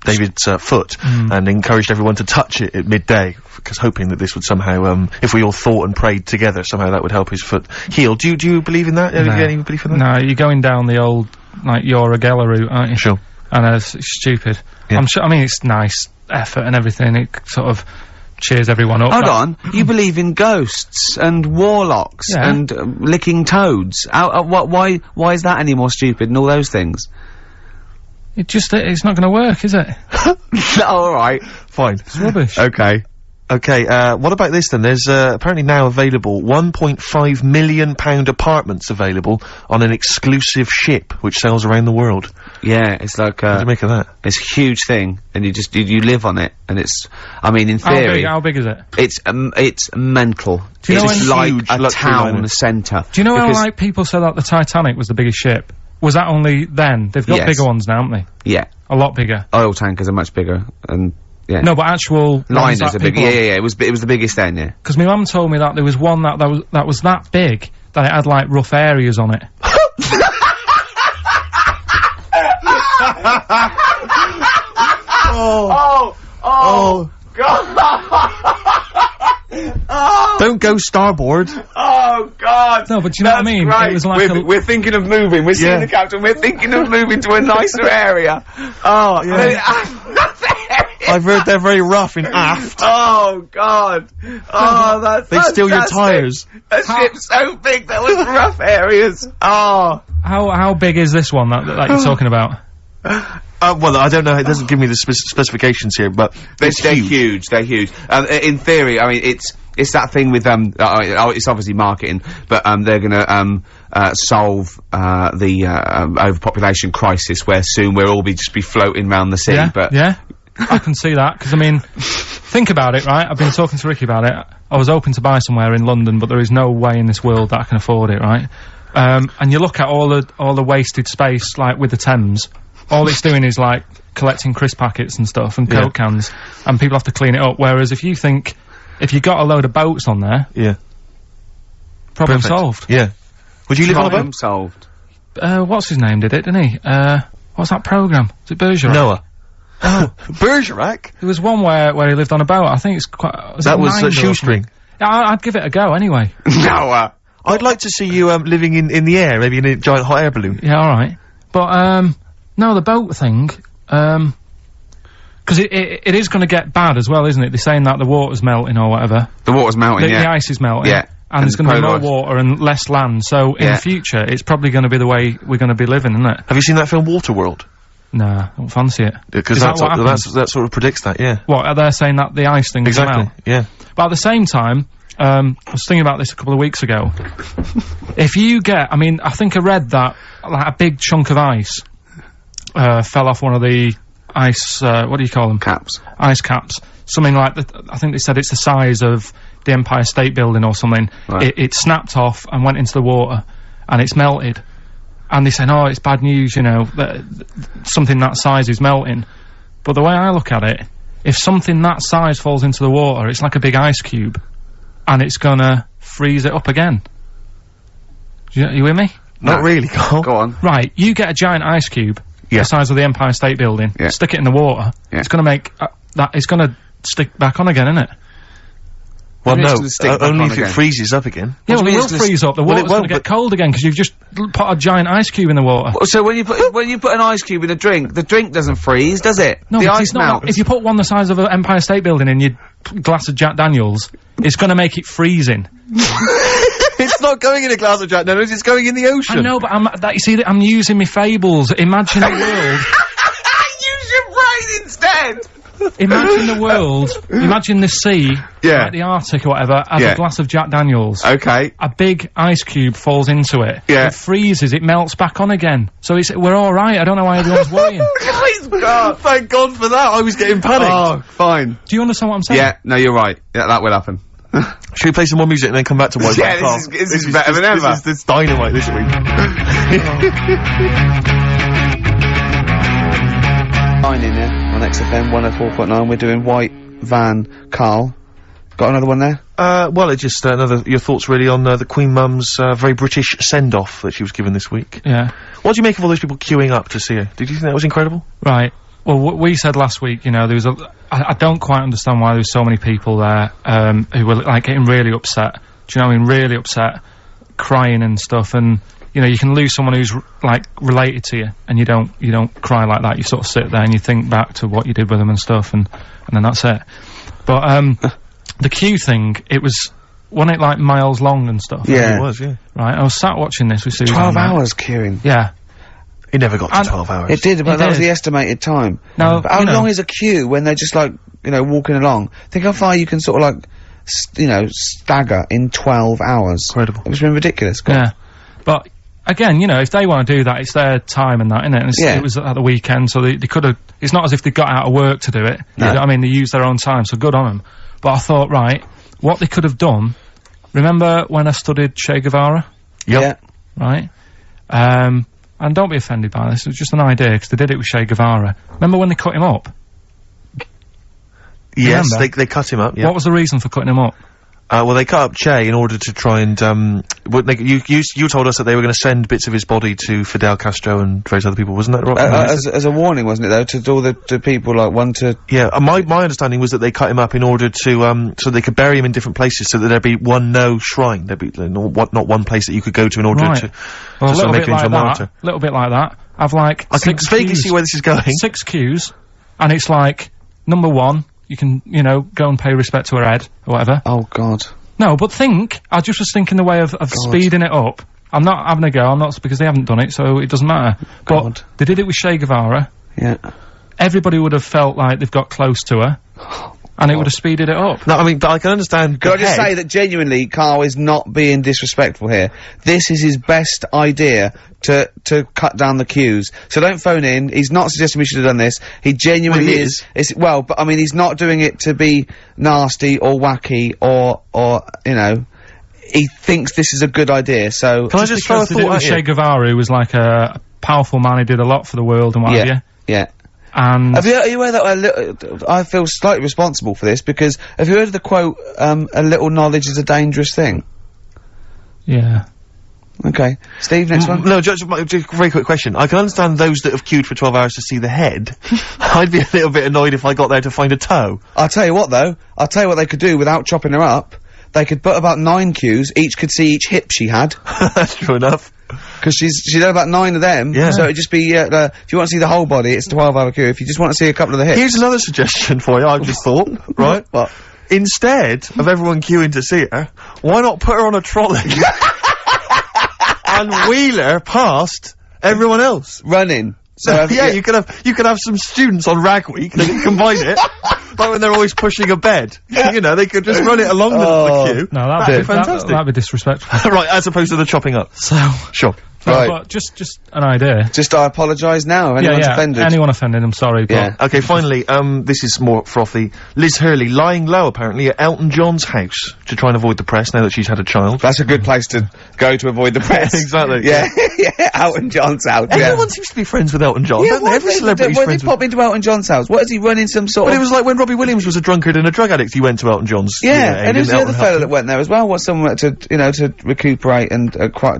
David's, foot, and encouraged everyone to touch it at midday, because hoping that this would somehow, if we all thought and prayed together, somehow that would help his foot heal. Do you believe in that? No. Have you got any belief in that? No, you're going down the old, like, Yora Geller route, aren't you? Sure. And it's stupid. Yeah. I'm sure, I mean, it's nice effort and everything, it sort of cheers everyone up. Hold on, you believe in ghosts and warlocks and licking toads. Why is that any more stupid than all those things? It's not gonna work, is it? Alright. Fine. It's rubbish. Okay. Okay, what about this then? There's, apparently now available £1.5 million apartments available on an exclusive ship which sails around the world. Yeah, it's like, What do you make of that? it's a huge thing, and you live on it, and it's, I mean, in theory. How big is it? It's mental. Do you know It's when- like Huge a luxury town liner. centre. Do you know how, Because- like, people said that the Titanic was the biggest ship? Was that only then? They've got Yes. bigger ones now, haven't they? Yeah. A lot bigger. Oil tankers are much bigger, and, yeah. No, but actual Liners are big. Yeah, it was the biggest then, yeah. Because my mum told me that there was one that was that big that it had, like, rough areas on it. Oh, God! Don't go starboard. Oh, God! No, but do you know what I mean? Right. It was like we're thinking of moving. We're seeing the captain. We're thinking of moving to a nicer area. Oh, I've heard they're very rough in aft. Oh, God. Oh, that's They steal your fantastic. tyres. A ship's so big that was rough areas. Oh. how big is this one that you're talking about? Well, I don't know, it doesn't give me the specifications here, but they're huge. They're huge. In theory, I mean, it's that thing with, it's obviously marketing, but, they're gonna, solve, the, overpopulation crisis where soon we'll all just be floating around the sea, Yeah, I can see that, because I mean, think about it, right? I've been talking to Ricky about it. I was hoping to buy somewhere in London, but there is no way in this world that I can afford it, right? And you look at all the wasted space, like, with the Thames, all it's doing is, like, collecting crisp packets and stuff, and Coke cans, and people have to clean it up, whereas if you got a load of boats on there... Yeah. Problem solved. Yeah. Would you live on a boat? Problem solved. What's his name did it, didn't he? What's that programme? Is it Bergerac? Noah. Oh, Bergerac? There was one where he lived on a boat, I think it's quite... That was Shoestring. Yeah, I'd give it a go, anyway. Noah! I'd like to see you, living in the air, maybe in a giant hot air balloon. Yeah, alright. But, no, the boat thing, because it is gonna get bad as well, isn't it? They're saying that the water's melting or whatever. The water's melting, The ice is melting. Yeah. And there's gonna be more water and less land, so in the future, it's probably gonna be the way we're gonna be living, isn't it? Have you seen that film Waterworld? Nah, I don't fancy it. Because that sort of predicts that, yeah. What, are they saying that the ice thing exactly, will melt? yeah. But at the same time, I was thinking about this a couple of weeks ago. If you get, I mean, I think I read that, like, a big chunk of ice, fell off one of the ice, what do you call them? Caps. Ice caps. Something like I think they said it's the size of the Empire State Building or something. Right. It snapped off and went into the water, and it's melted. And they say, oh, it's bad news, you know, that something that size is melting. But the way I look at it, if something that size falls into the water, it's like a big ice cube, and it's gonna freeze it up again. You with me? Not really, Carl. Go on. Right, you get a giant ice cube, the size of the Empire State Building, stick it in the water, it's gonna make, it's gonna stick back on again, isn't it? Well, no, only if it freezes up again. Yeah, well, it will freeze up. The water's gonna get cold again, because you've just put a giant ice cube in the water. So when you put an ice cube in a drink, the drink doesn't freeze, does it? No, the ice melts. If you put one the size of an Empire State Building in your glass of Jack Daniels, it's gonna make it freezing. It's not going in a glass of Jack Daniels, it's going in the ocean. I know, but you see, I'm using my fables. Imagine a world... Use your brain instead! Imagine the world, imagine the sea, like the Arctic or whatever, as a glass of Jack Daniels. Okay. A big ice cube falls into it. Yeah. It freezes, it melts back on again. So we're alright, I don't know why everyone's worrying. God, thank God for that, I was getting panicked. Oh, fine. Do you understand what I'm saying? Yeah, no, you're right. Yeah, that will happen. Should we play some more music and then come back to White Yeah, this is better than ever. This is dynamite this week. In there on XFM 104.9, we're doing White Van Karl. Got another one there? Well, it's just your thoughts really on the Queen Mum's very British send-off that she was given this week. Yeah. What do you make of all those people queuing up to see her? Did you think that was incredible? Right. Well, we said last week, you know, there was I don't quite understand why there was so many people there, who were, like, getting really upset. Do you know what I mean? Really upset, crying and stuff, and... You know, you can lose someone who's, like, related to you, and you don't cry like that. You sort of sit there and you think back to what you did with them and stuff, and then that's it. But, the queue thing, wasn't it, like, miles long and stuff? Yeah. It was, yeah. Right, I was sat watching this with Susan. 12 hours queuing. Yeah. It never got to 12 hours. It did, but that was the estimated time. Now, but how long is a queue when they're just, like, you know, walking along? Think how far you can sort of, like, you know, stagger in 12 hours. Incredible. It's been ridiculous. Yeah. But... Again, you know, if they want to do that, it's their time and that, innit? And it was at the weekend, so they could have... It's not as if they got out of work to do it. No. You know what I mean? They used their own time, so good on them. But I thought, right, what they could have done... Remember when I studied Che Guevara? Yep. Yeah. Right? And don't be offended by this, it was just an idea, because they did it with Che Guevara. Remember when they cut him up? Yes, they cut him up, yeah. What was the reason for cutting him up? Well, they cut up Che in order to try and, you told us that they were gonna send bits of his body to Fidel Castro and various other people, wasn't that right? As a warning, wasn't it, though, to all the people, like, one to... Yeah, my understanding was that they cut him up in order to, so they could bury him in different places, so that there'd be no shrine, there'd be not one place that you could go to in order to sort of make him into a martyr. A little bit like that. I've, like, I can vaguely see where this is going. 6 queues, and it's like, number 1, you can, you know, go and pay respect to her head, or whatever. Oh, God. No, but I just was thinking the way of speeding it up, I'm not having a go, I'm not, because they haven't done it, so it doesn't matter. God. But they did it with Che Guevara. Yeah. Everybody would have felt like they've got close to her. And it would have speeded it up. No, I mean, but I can understand. Can I just say that genuinely, Carl is not being disrespectful here. This is his best idea to cut down the queues. So don't phone in. He's not suggesting we should have done this. He genuinely well, but I mean, he's not doing it to be nasty or wacky or you know. He thinks this is a good idea. So can I just throw a thought at you? Che Guevara, who was like a powerful man, he did a lot for the world and what have you. Yeah. And are you aware that I feel slightly responsible for this, because have you heard of the quote, a little knowledge is a dangerous thing? Yeah. Okay. Steve, next one? No, just a very quick question. I can understand those that have queued for 12 hours to see the head. I'd be a little bit annoyed if I got there to find a toe. I'll tell you what, though. I'll tell you what they could do without chopping her up. They could put about 9 queues, each could see each hip she had. That's true enough. Because she'd had about 9 of them. Yeah. So it'd just be, if you want to see the whole body, it's a 12-hour queue. If you just want to see a couple of the hips. Here's another suggestion for you, I've just thought, right? What? Instead of everyone queuing to see her, why not put her on a trolley and wheel her past everyone else? Running. So yeah, you could have some students on Rag Week, they could combine it. Like when they're always pushing a bed. You know, they could just run it along the queue. No, that'd be fantastic. That'd be disrespectful. Right, as opposed to the chopping up. So. Sure. Right. But just an idea. Just I apologise now, if anyone's offended. Anyone offended, I'm sorry, but... Yeah. Okay, finally, this is more frothy. Liz Hurley lying low, apparently, at Elton John's house to try and avoid the press now that she's had a child. That's a good place to go to avoid the press. Exactly. Yeah, yeah, Elton John's house. Everyone seems to be friends with Elton John. Yeah, every celebrity's when friends did he pop into Elton John's house? What, is he running some sort But of... it was like when Robbie Williams was a drunkard and a drug addict, he went to Elton John's. Yeah, and who's the other fellow that went there as well? What's someone to, you know, to recuperate and,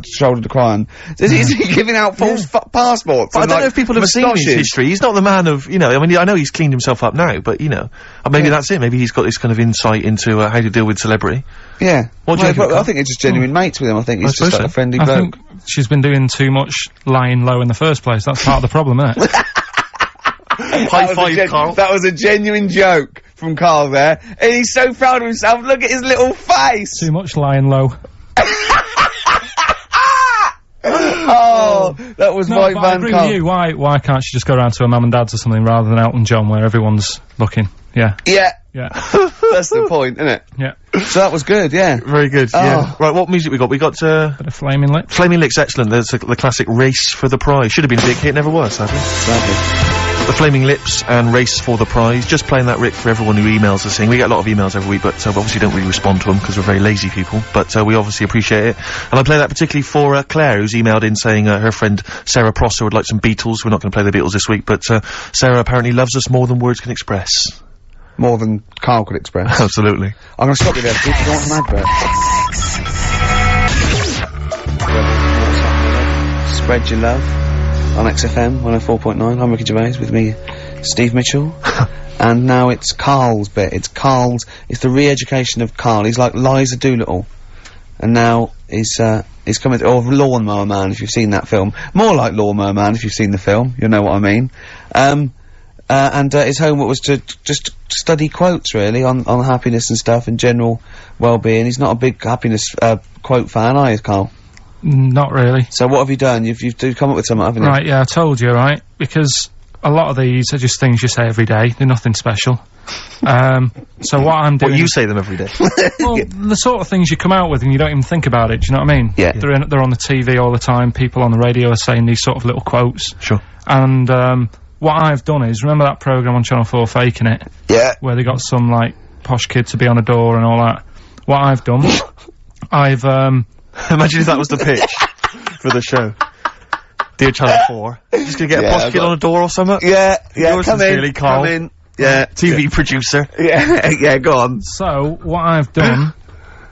shoulder to cry on? Is he giving out false passports? But I don't know if people have seen his history. He's not the man of, you know, I mean, I know he's cleaned himself up now, but, you know, maybe that's it. Maybe he's got this kind of insight into, how to deal with celebrity. Yeah. What do you think? I think it's just genuine mates with him. I think he's just like a friendly bloke. I think she's been doing too much lying low in the first place. That's part of the problem, isn't it? High five, Carl. That was a genuine joke from Carl there. And he's so proud of himself. Look at his little face. Too much lying low. Oh, that was my man, I agree Carl. with you. Why can't she just go around to her mum and dad's or something rather than Elton John where everyone's looking? Yeah. Yeah. Yeah. That's the point, isn't it? Yeah. So that was good, yeah. Very good, yeah. Right, what music we got? We got, bit of Flaming Lips. Flaming Lips, excellent. There's the classic Race for the Prize. Should have been a big hit, never was, sadly. The Flaming Lips and Race for the Prize. Just playing that, Rick, for everyone who emails us saying. We get a lot of emails every week, but we obviously don't really respond to them because we're very lazy people. But we obviously appreciate it. And I play that particularly for Claire, who's emailed in saying her friend Sarah Prosser would like some Beatles. We're not going to play the Beatles this week, but Sarah apparently loves us more than words can express. More than Carl could express. Absolutely. I'm going to stop you there, Steve. You don't want an advert. Spread your love on XFM 104.9. I'm Ricky Gervais, with me, Steve Mitchell. And now it's Carl's bit. It's the re-education of Carl. He's like Liza Doolittle. And now he's coming to, or Lawnmower Man, if you've seen that film. More like Lawnmower Man, if you've seen the film. You'll know what I mean. And his homework was to just study quotes, really, on happiness and stuff and general well-being. He's not a big happiness, quote fan, are you, Carl? Not really. So what have you done? You've come up with something, haven't you? Right, yeah, I told you, right? Because a lot of these are just things you say every day. They're nothing special. So what I'm doing... Well, you say them every day. Well, the sort of things you come out with and you don't even think about it, do you know what I mean? Yeah. They're on the TV all the time. People on the radio are saying these sort of little quotes. Sure. And, what I've done is, remember that programme on Channel 4, Faking It? Yeah. Where they got some, like, posh kid to be on a door and all that. What I've done, I've, Imagine if that was the pitch for the show. Dear Channel 4. Just gonna get a posh kid on a door or something? Yeah, yeah, Yours come sincerely, in, Carl. come in. Yeah. TV producer. Yeah, yeah, go on. So, what I've done,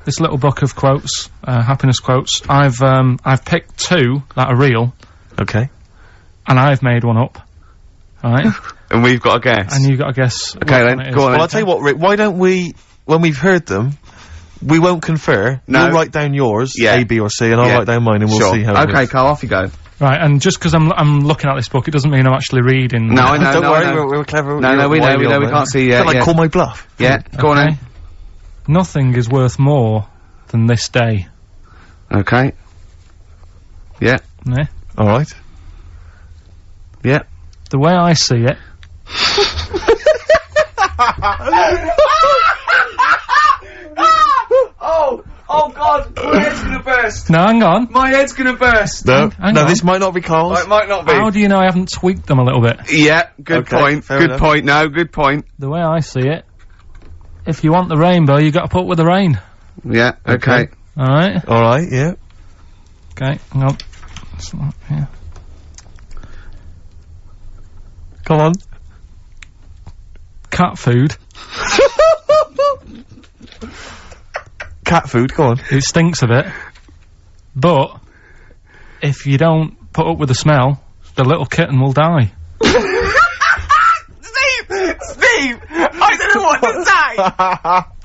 this little book of quotes, happiness quotes, I've picked 2 that are real. Okay. And I've made one up. Right? And we've got a guess. And you've got to guess. Okay then, go on. Well, I'll tell you what, Rick, why don't we, when we've heard them, we won't confer. No. You'll write down yours, yeah. A, B or C, and I'll write down mine and we'll see how it Okay, goes. Carl, off you go. Right, and just because I'm looking at this book, it doesn't mean I'm actually reading. No, I know, Don't worry, no. we're clever. No, we know, we can't see yet. Like, call my bluff. Yeah, go on then. Nothing is worth more than this day. Okay. Yeah. Yeah. Alright. Yeah. The way I see it... Oh God, my head's gonna burst. No, hang on. My head's gonna burst. No, hang no, on. this might not be Carl's. It might not be. How do you know I haven't tweaked them a little bit? Yeah, good Okay, point. fair Good enough. point. No, good point. The way I see it, if you want the rainbow, you got to put up with the rain. Yeah, okay. Alright? Alright, yeah. Okay, hang on. Yeah. Come on. Cat food. Cat food, go on. It stinks a bit. But, if you don't put up with the smell, the little kitten will die. Steve! I don't know what to say!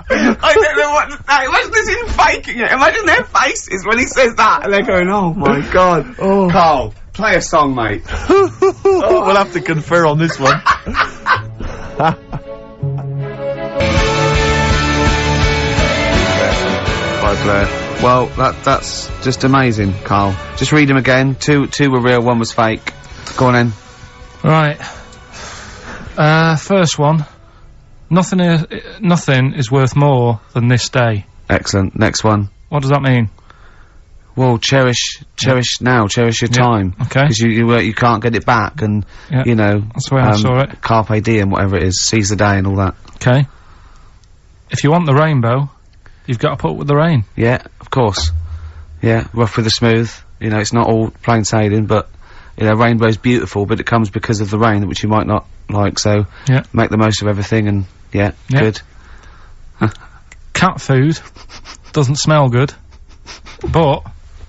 I don't know what to say. Imagine this in faking it. Imagine their faces when he says that and they're going, oh my God. Oh. Carl, play a song, mate. We'll have to confer on this one. Well, that's just amazing, Carl. Just read them again. Two were real, one was fake. Go on then. Right. First one. Nothing is worth more than this day. Excellent. Next one. What does that mean? Well, cherish now, cherish your time. Okay. Because you can't get it back, and Yeah. you know. That's the way I saw it. Carpe diem, whatever it is, seize the day and all that. Okay. If you want the rainbow, you've got to put up with the rain. Yeah, of course. Yeah, rough with the smooth. You know, it's not all plain sailing, but you know, rainbow's beautiful, but it comes because of the rain, which you might not like. So Yeah. make the most of everything, and Yeah. good. Cat food doesn't smell good, but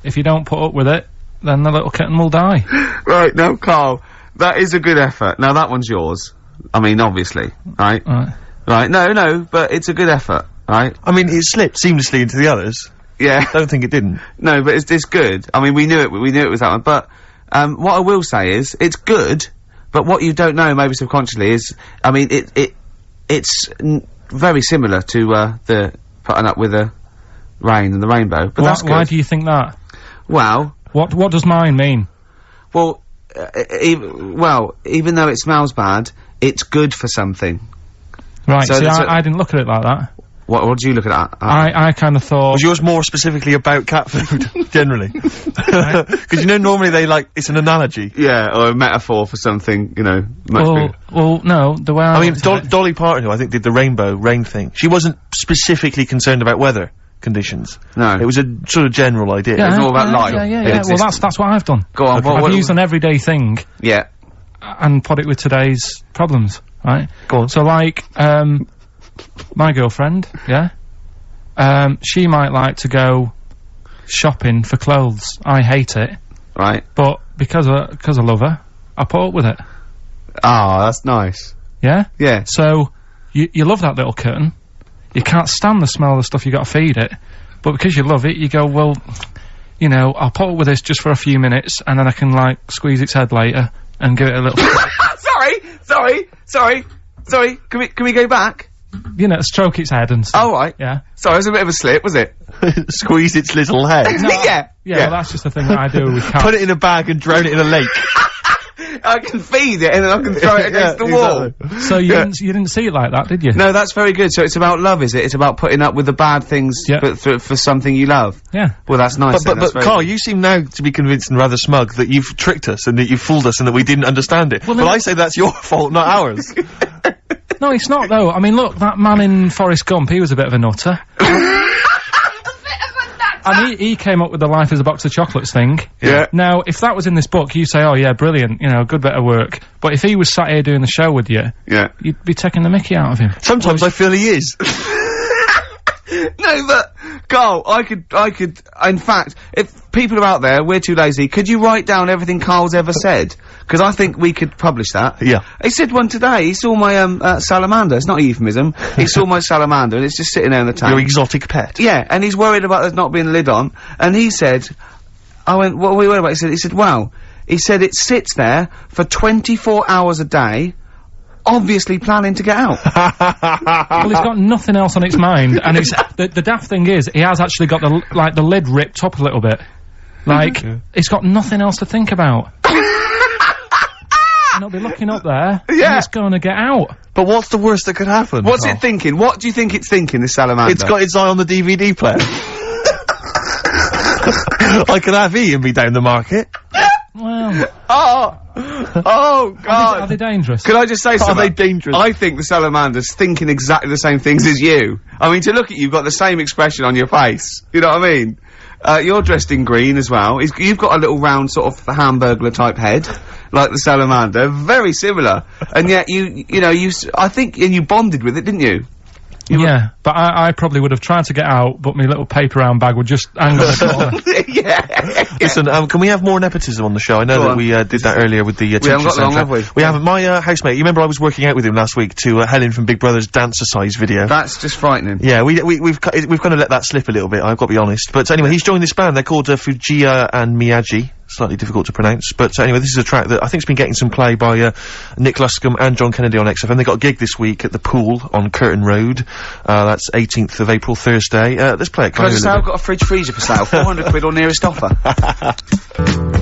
if you don't put up with it, then the little kitten will die. Right, now, Carl, that is a good effort. Now, that one's yours. I mean, obviously, right? Right. Right, no, but it's a good effort, right? I mean, it slipped seamlessly into the others. Yeah. Don't think it didn't. No, but it's good. I mean, we knew it was that one, but, what I will say is, it's good, but what you don't know, maybe subconsciously, is, I mean, it's very similar to, the putting up with the rain and the rainbow, but that's good. Why do you think that? Well... What does mine mean? Well, even though it smells bad, it's good for something. Right, So see, that's I didn't look at it like that. What do you look at? I kind of thought... Was yours more specifically about cat food, generally? Because you know, normally they it's an analogy. Yeah, or a metaphor for something, you know, much bigger. Well, no, the way I mean, looked at it- Dolly Parton, who I think did the rainbow rain thing, she wasn't specifically concerned about weather conditions. No. It was a sort of general idea. It's all about life. Yeah. It Well, exists. that's what I've done. Go on, I've used an everyday thing Yeah, and put it with today's problems, right? Go on. So, like, my girlfriend, yeah? She might like to go shopping for clothes. I hate it, right. but because I love her, I put up with it. Ah, that's nice. Yeah? Yeah. So, you love that little kitten. You can't stand the smell of the stuff, you gotta feed it. But because you love it, you go, well, you know, I'll put up with this just for a few minutes, and then I can, like, squeeze its head later and give it a little... Sorry, can we go back? You know, stroke its head and stuff. Oh, right. Yeah. Sorry, it was a bit of a slip, was it? Squeeze its little head. Yeah. Well, that's just the thing that I do with cats. Put it in a bag and drown it in a lake. I can feed it and then I can throw it against the wall. Exactly. So you didn't see it like that, did you? No, that's very good. So it's about love, is it? It's about putting up with the bad things Yeah. for something you love. Yeah. Well, that's nice. But that's very Carl, good. you seem now to be convinced and rather smug that you've tricked us and that you've fooled us and that we didn't understand it. Well, But then- I say that's your fault, not ours. No, it's not though. I mean, look, that man in Forrest Gump, he was a bit of a nutter. And he came up with the life as a box of chocolates thing. Yeah. Now, if that was in this book, you say, oh yeah, brilliant, you know, good bit of work. But if he was sat here doing the show with you, Yeah. you'd be taking the mickey out of him. Sometimes I feel he is. No, but Carl, I could. In fact, if people are out there, we're too lazy. Could you write down everything Carl's ever said? Because I think we could publish that. Yeah. He said one today. He saw my salamander. It's not a euphemism. He saw my salamander, and it's just sitting there in the tank. Your exotic pet. Yeah, and he's worried about there not being a lid on. And he said, I went, what are we worried about? He said, wow. He said it sits there for 24 hours a day, obviously planning to get out. Well, it's got nothing else on its mind, and it's the daft thing is, he has actually got the lid ripped up a little bit. Like, it's got nothing else to think about. And it'll be looking up there, and it's gonna get out. But what's the worst that could happen? What's it thinking? What do you think it's thinking, this salamander? It's got its eye on the DVD player. I could have Ian be down the market. Well... Oh, God. Are they dangerous? Could I just say something? Are they dangerous? I think the salamander's thinking exactly the same things as you. I mean, to look at you, you've got the same expression on your face. You know what I mean? You're dressed in green as well. You've got a little round sort of Hamburglar type head, like the salamander. Very similar. And yet I think, and you bonded with it, didn't you? Yeah, but I probably would have tried to get out, but my little paper round bag would just hang on the corner. Listen, can we have more nepotism on the show? I know that we did that earlier with the teacher haven't got long, have we? We haven't. My housemate, you remember I was working out with him last week to Helen from Big Brother's dancer-size video. That's just frightening. Yeah, we've kind of let that slip a little bit, I've got to be honest. But anyway, he's joined this band. They're called Fujiya and Miyagi. Slightly difficult to pronounce, but anyway, this is a track that I think's been getting some play by Nick Luscombe and John Kennedy on XFM. They got a gig this week at the Pool on Curtin Road. That's 18th of April, Thursday. Let's play it. Can I just say I've got a fridge freezer for sale, 400 quid or nearest offer.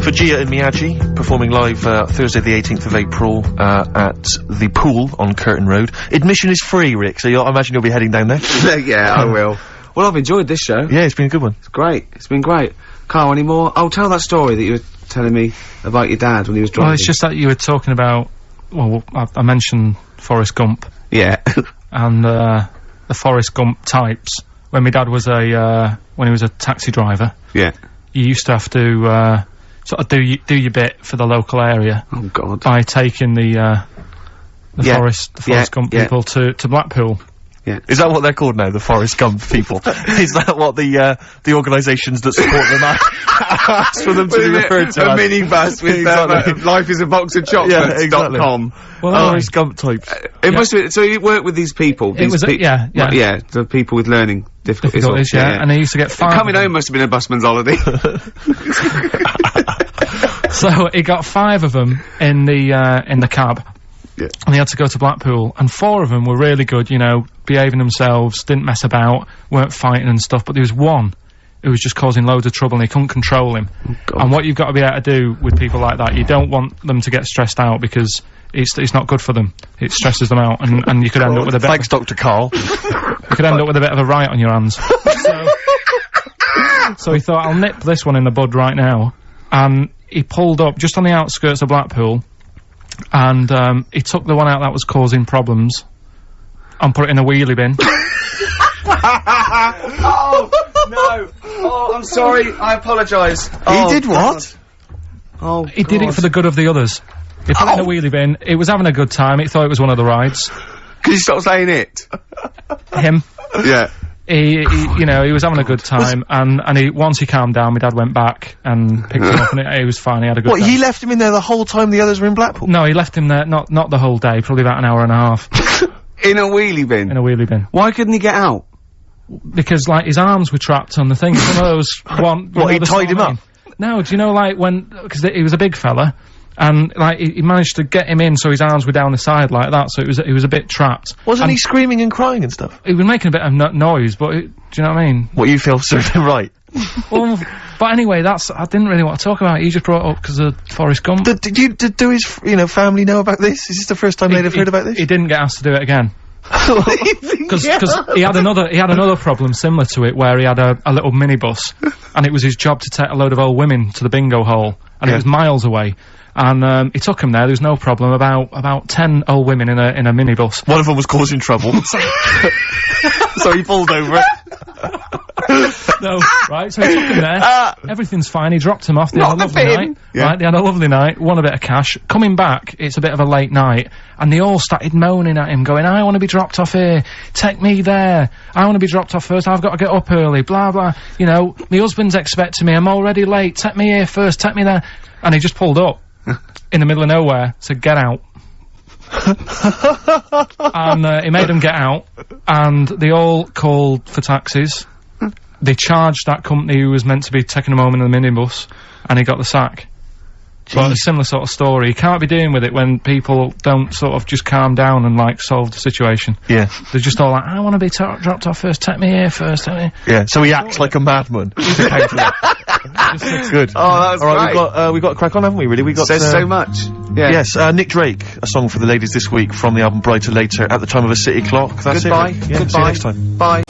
Fujiya and Miyagi performing live Thursday the 18th of April at the Pool on Curtin Road. Admission is free, Rick, so I imagine you'll be heading down there. Yeah, I will. Well, I've enjoyed this show. Yeah, it's been a good one. It's great. It's been great. Carl, any more? Oh, tell that story that you were telling me about your dad when he was driving. Well, it's just that you were talking about, well, I mentioned Forrest Gump. Yeah. And, the Forrest Gump types. When my dad was when he was a taxi driver. Yeah. You used to have to, sort of do your bit for the local area. Oh, God. By taking the Forrest Gump people to Blackpool. Yeah. Is that what they're called now, the Forrest Gump people? Is that what the organisations that support them ask for them to be referred to? A minibus with Life is a Box of Chocolates.com. Well, Forrest Gump types. It must be, so you work with these people? Yeah, the people with learning difficulties. And they used to get 5 Coming home must have been a busman's holiday. So he got 5 of them in the cab. Yeah. And they had to go to Blackpool, and 4 of them were really good, you know, behaving themselves, didn't mess about, weren't fighting and stuff, but there was one who was just causing loads of trouble and he couldn't control him. Oh, and what you've got to be able to do with people like that, you don't want them to get stressed out because it's not good for them. It stresses them out, and you could end up with a bit Thanks, Dr. Carl. You could end up with a bit of a riot on your hands. So he thought, I'll nip this one in the bud right now, and he pulled up just on the outskirts of Blackpool, and he took the one out that was causing problems and put it in a wheelie bin. Oh, no. Oh, I'm sorry. I apologise. He did what? Oh, He did it for the good of the others. He put it in a wheelie bin. It was having a good time. He thought it was one of the rides. Can you stop saying it? Him. Yeah. He was having a good time, and once he calmed down, my dad went back and picked him up, and he was fine. He had a good time. What, he left him in there the whole time the others were in Blackpool? No, he left him there, not the whole day, probably about an hour and a half. In a wheelie bin? In a wheelie bin. Why couldn't he get out? Because, like, his arms were trapped on the thing. One of those, What, he tied him up? No, do you know, like, because he was a big fella, and, like, he managed to get him in so his arms were down the side like that, so he was a bit trapped. Wasn't he screaming and crying and stuff? He was making a bit of noise, but, do you know what I mean? What, you feel certain right? Well, but anyway, I didn't really want to talk about it. He just brought it up because of Forrest Gump. Did his, family know about this? Is this the first time they'd have heard about this? He didn't get asked to do it again. Because he had another problem similar to it where he had a little minibus, and it was his job to take a load of old women to the bingo hole, and it was miles away. And he took him there. There was no problem. About 10 old women in a minibus. One of them was causing trouble, so he pulled over it. No, right, so he took him there, everything's fine, he dropped him off, they had a lovely night, right, they had a lovely night, won a bit of cash, coming back, it's a bit of a late night, and they all started moaning at him, going, I want to be dropped off here, take me there, I want to be dropped off first, I've got to get up early, blah blah, my husband's expecting me, I'm already late, take me here first, take me there, and he just pulled up, in the middle of nowhere, said, get out. And he made them get out, and they all called for taxis. They charged that company who was meant to be taking him home in the minibus, and he got the sack. But a similar sort of story. You can't be dealing with it when people don't sort of just calm down and, like, solve the situation. Yeah. They're just all like, I want to be dropped off first, take me here first, take me here. Yeah, so he acts like a madman. Good. Oh, that was Alright, we've got a crack on, haven't we, really? We've got, says so much. Yeah. Yes, Nick Drake, a song for the ladies this week from the album Brighter Later, At the Time of a City Clock. That's Goodbye. it. Yeah, Goodbye. see you next time. Bye.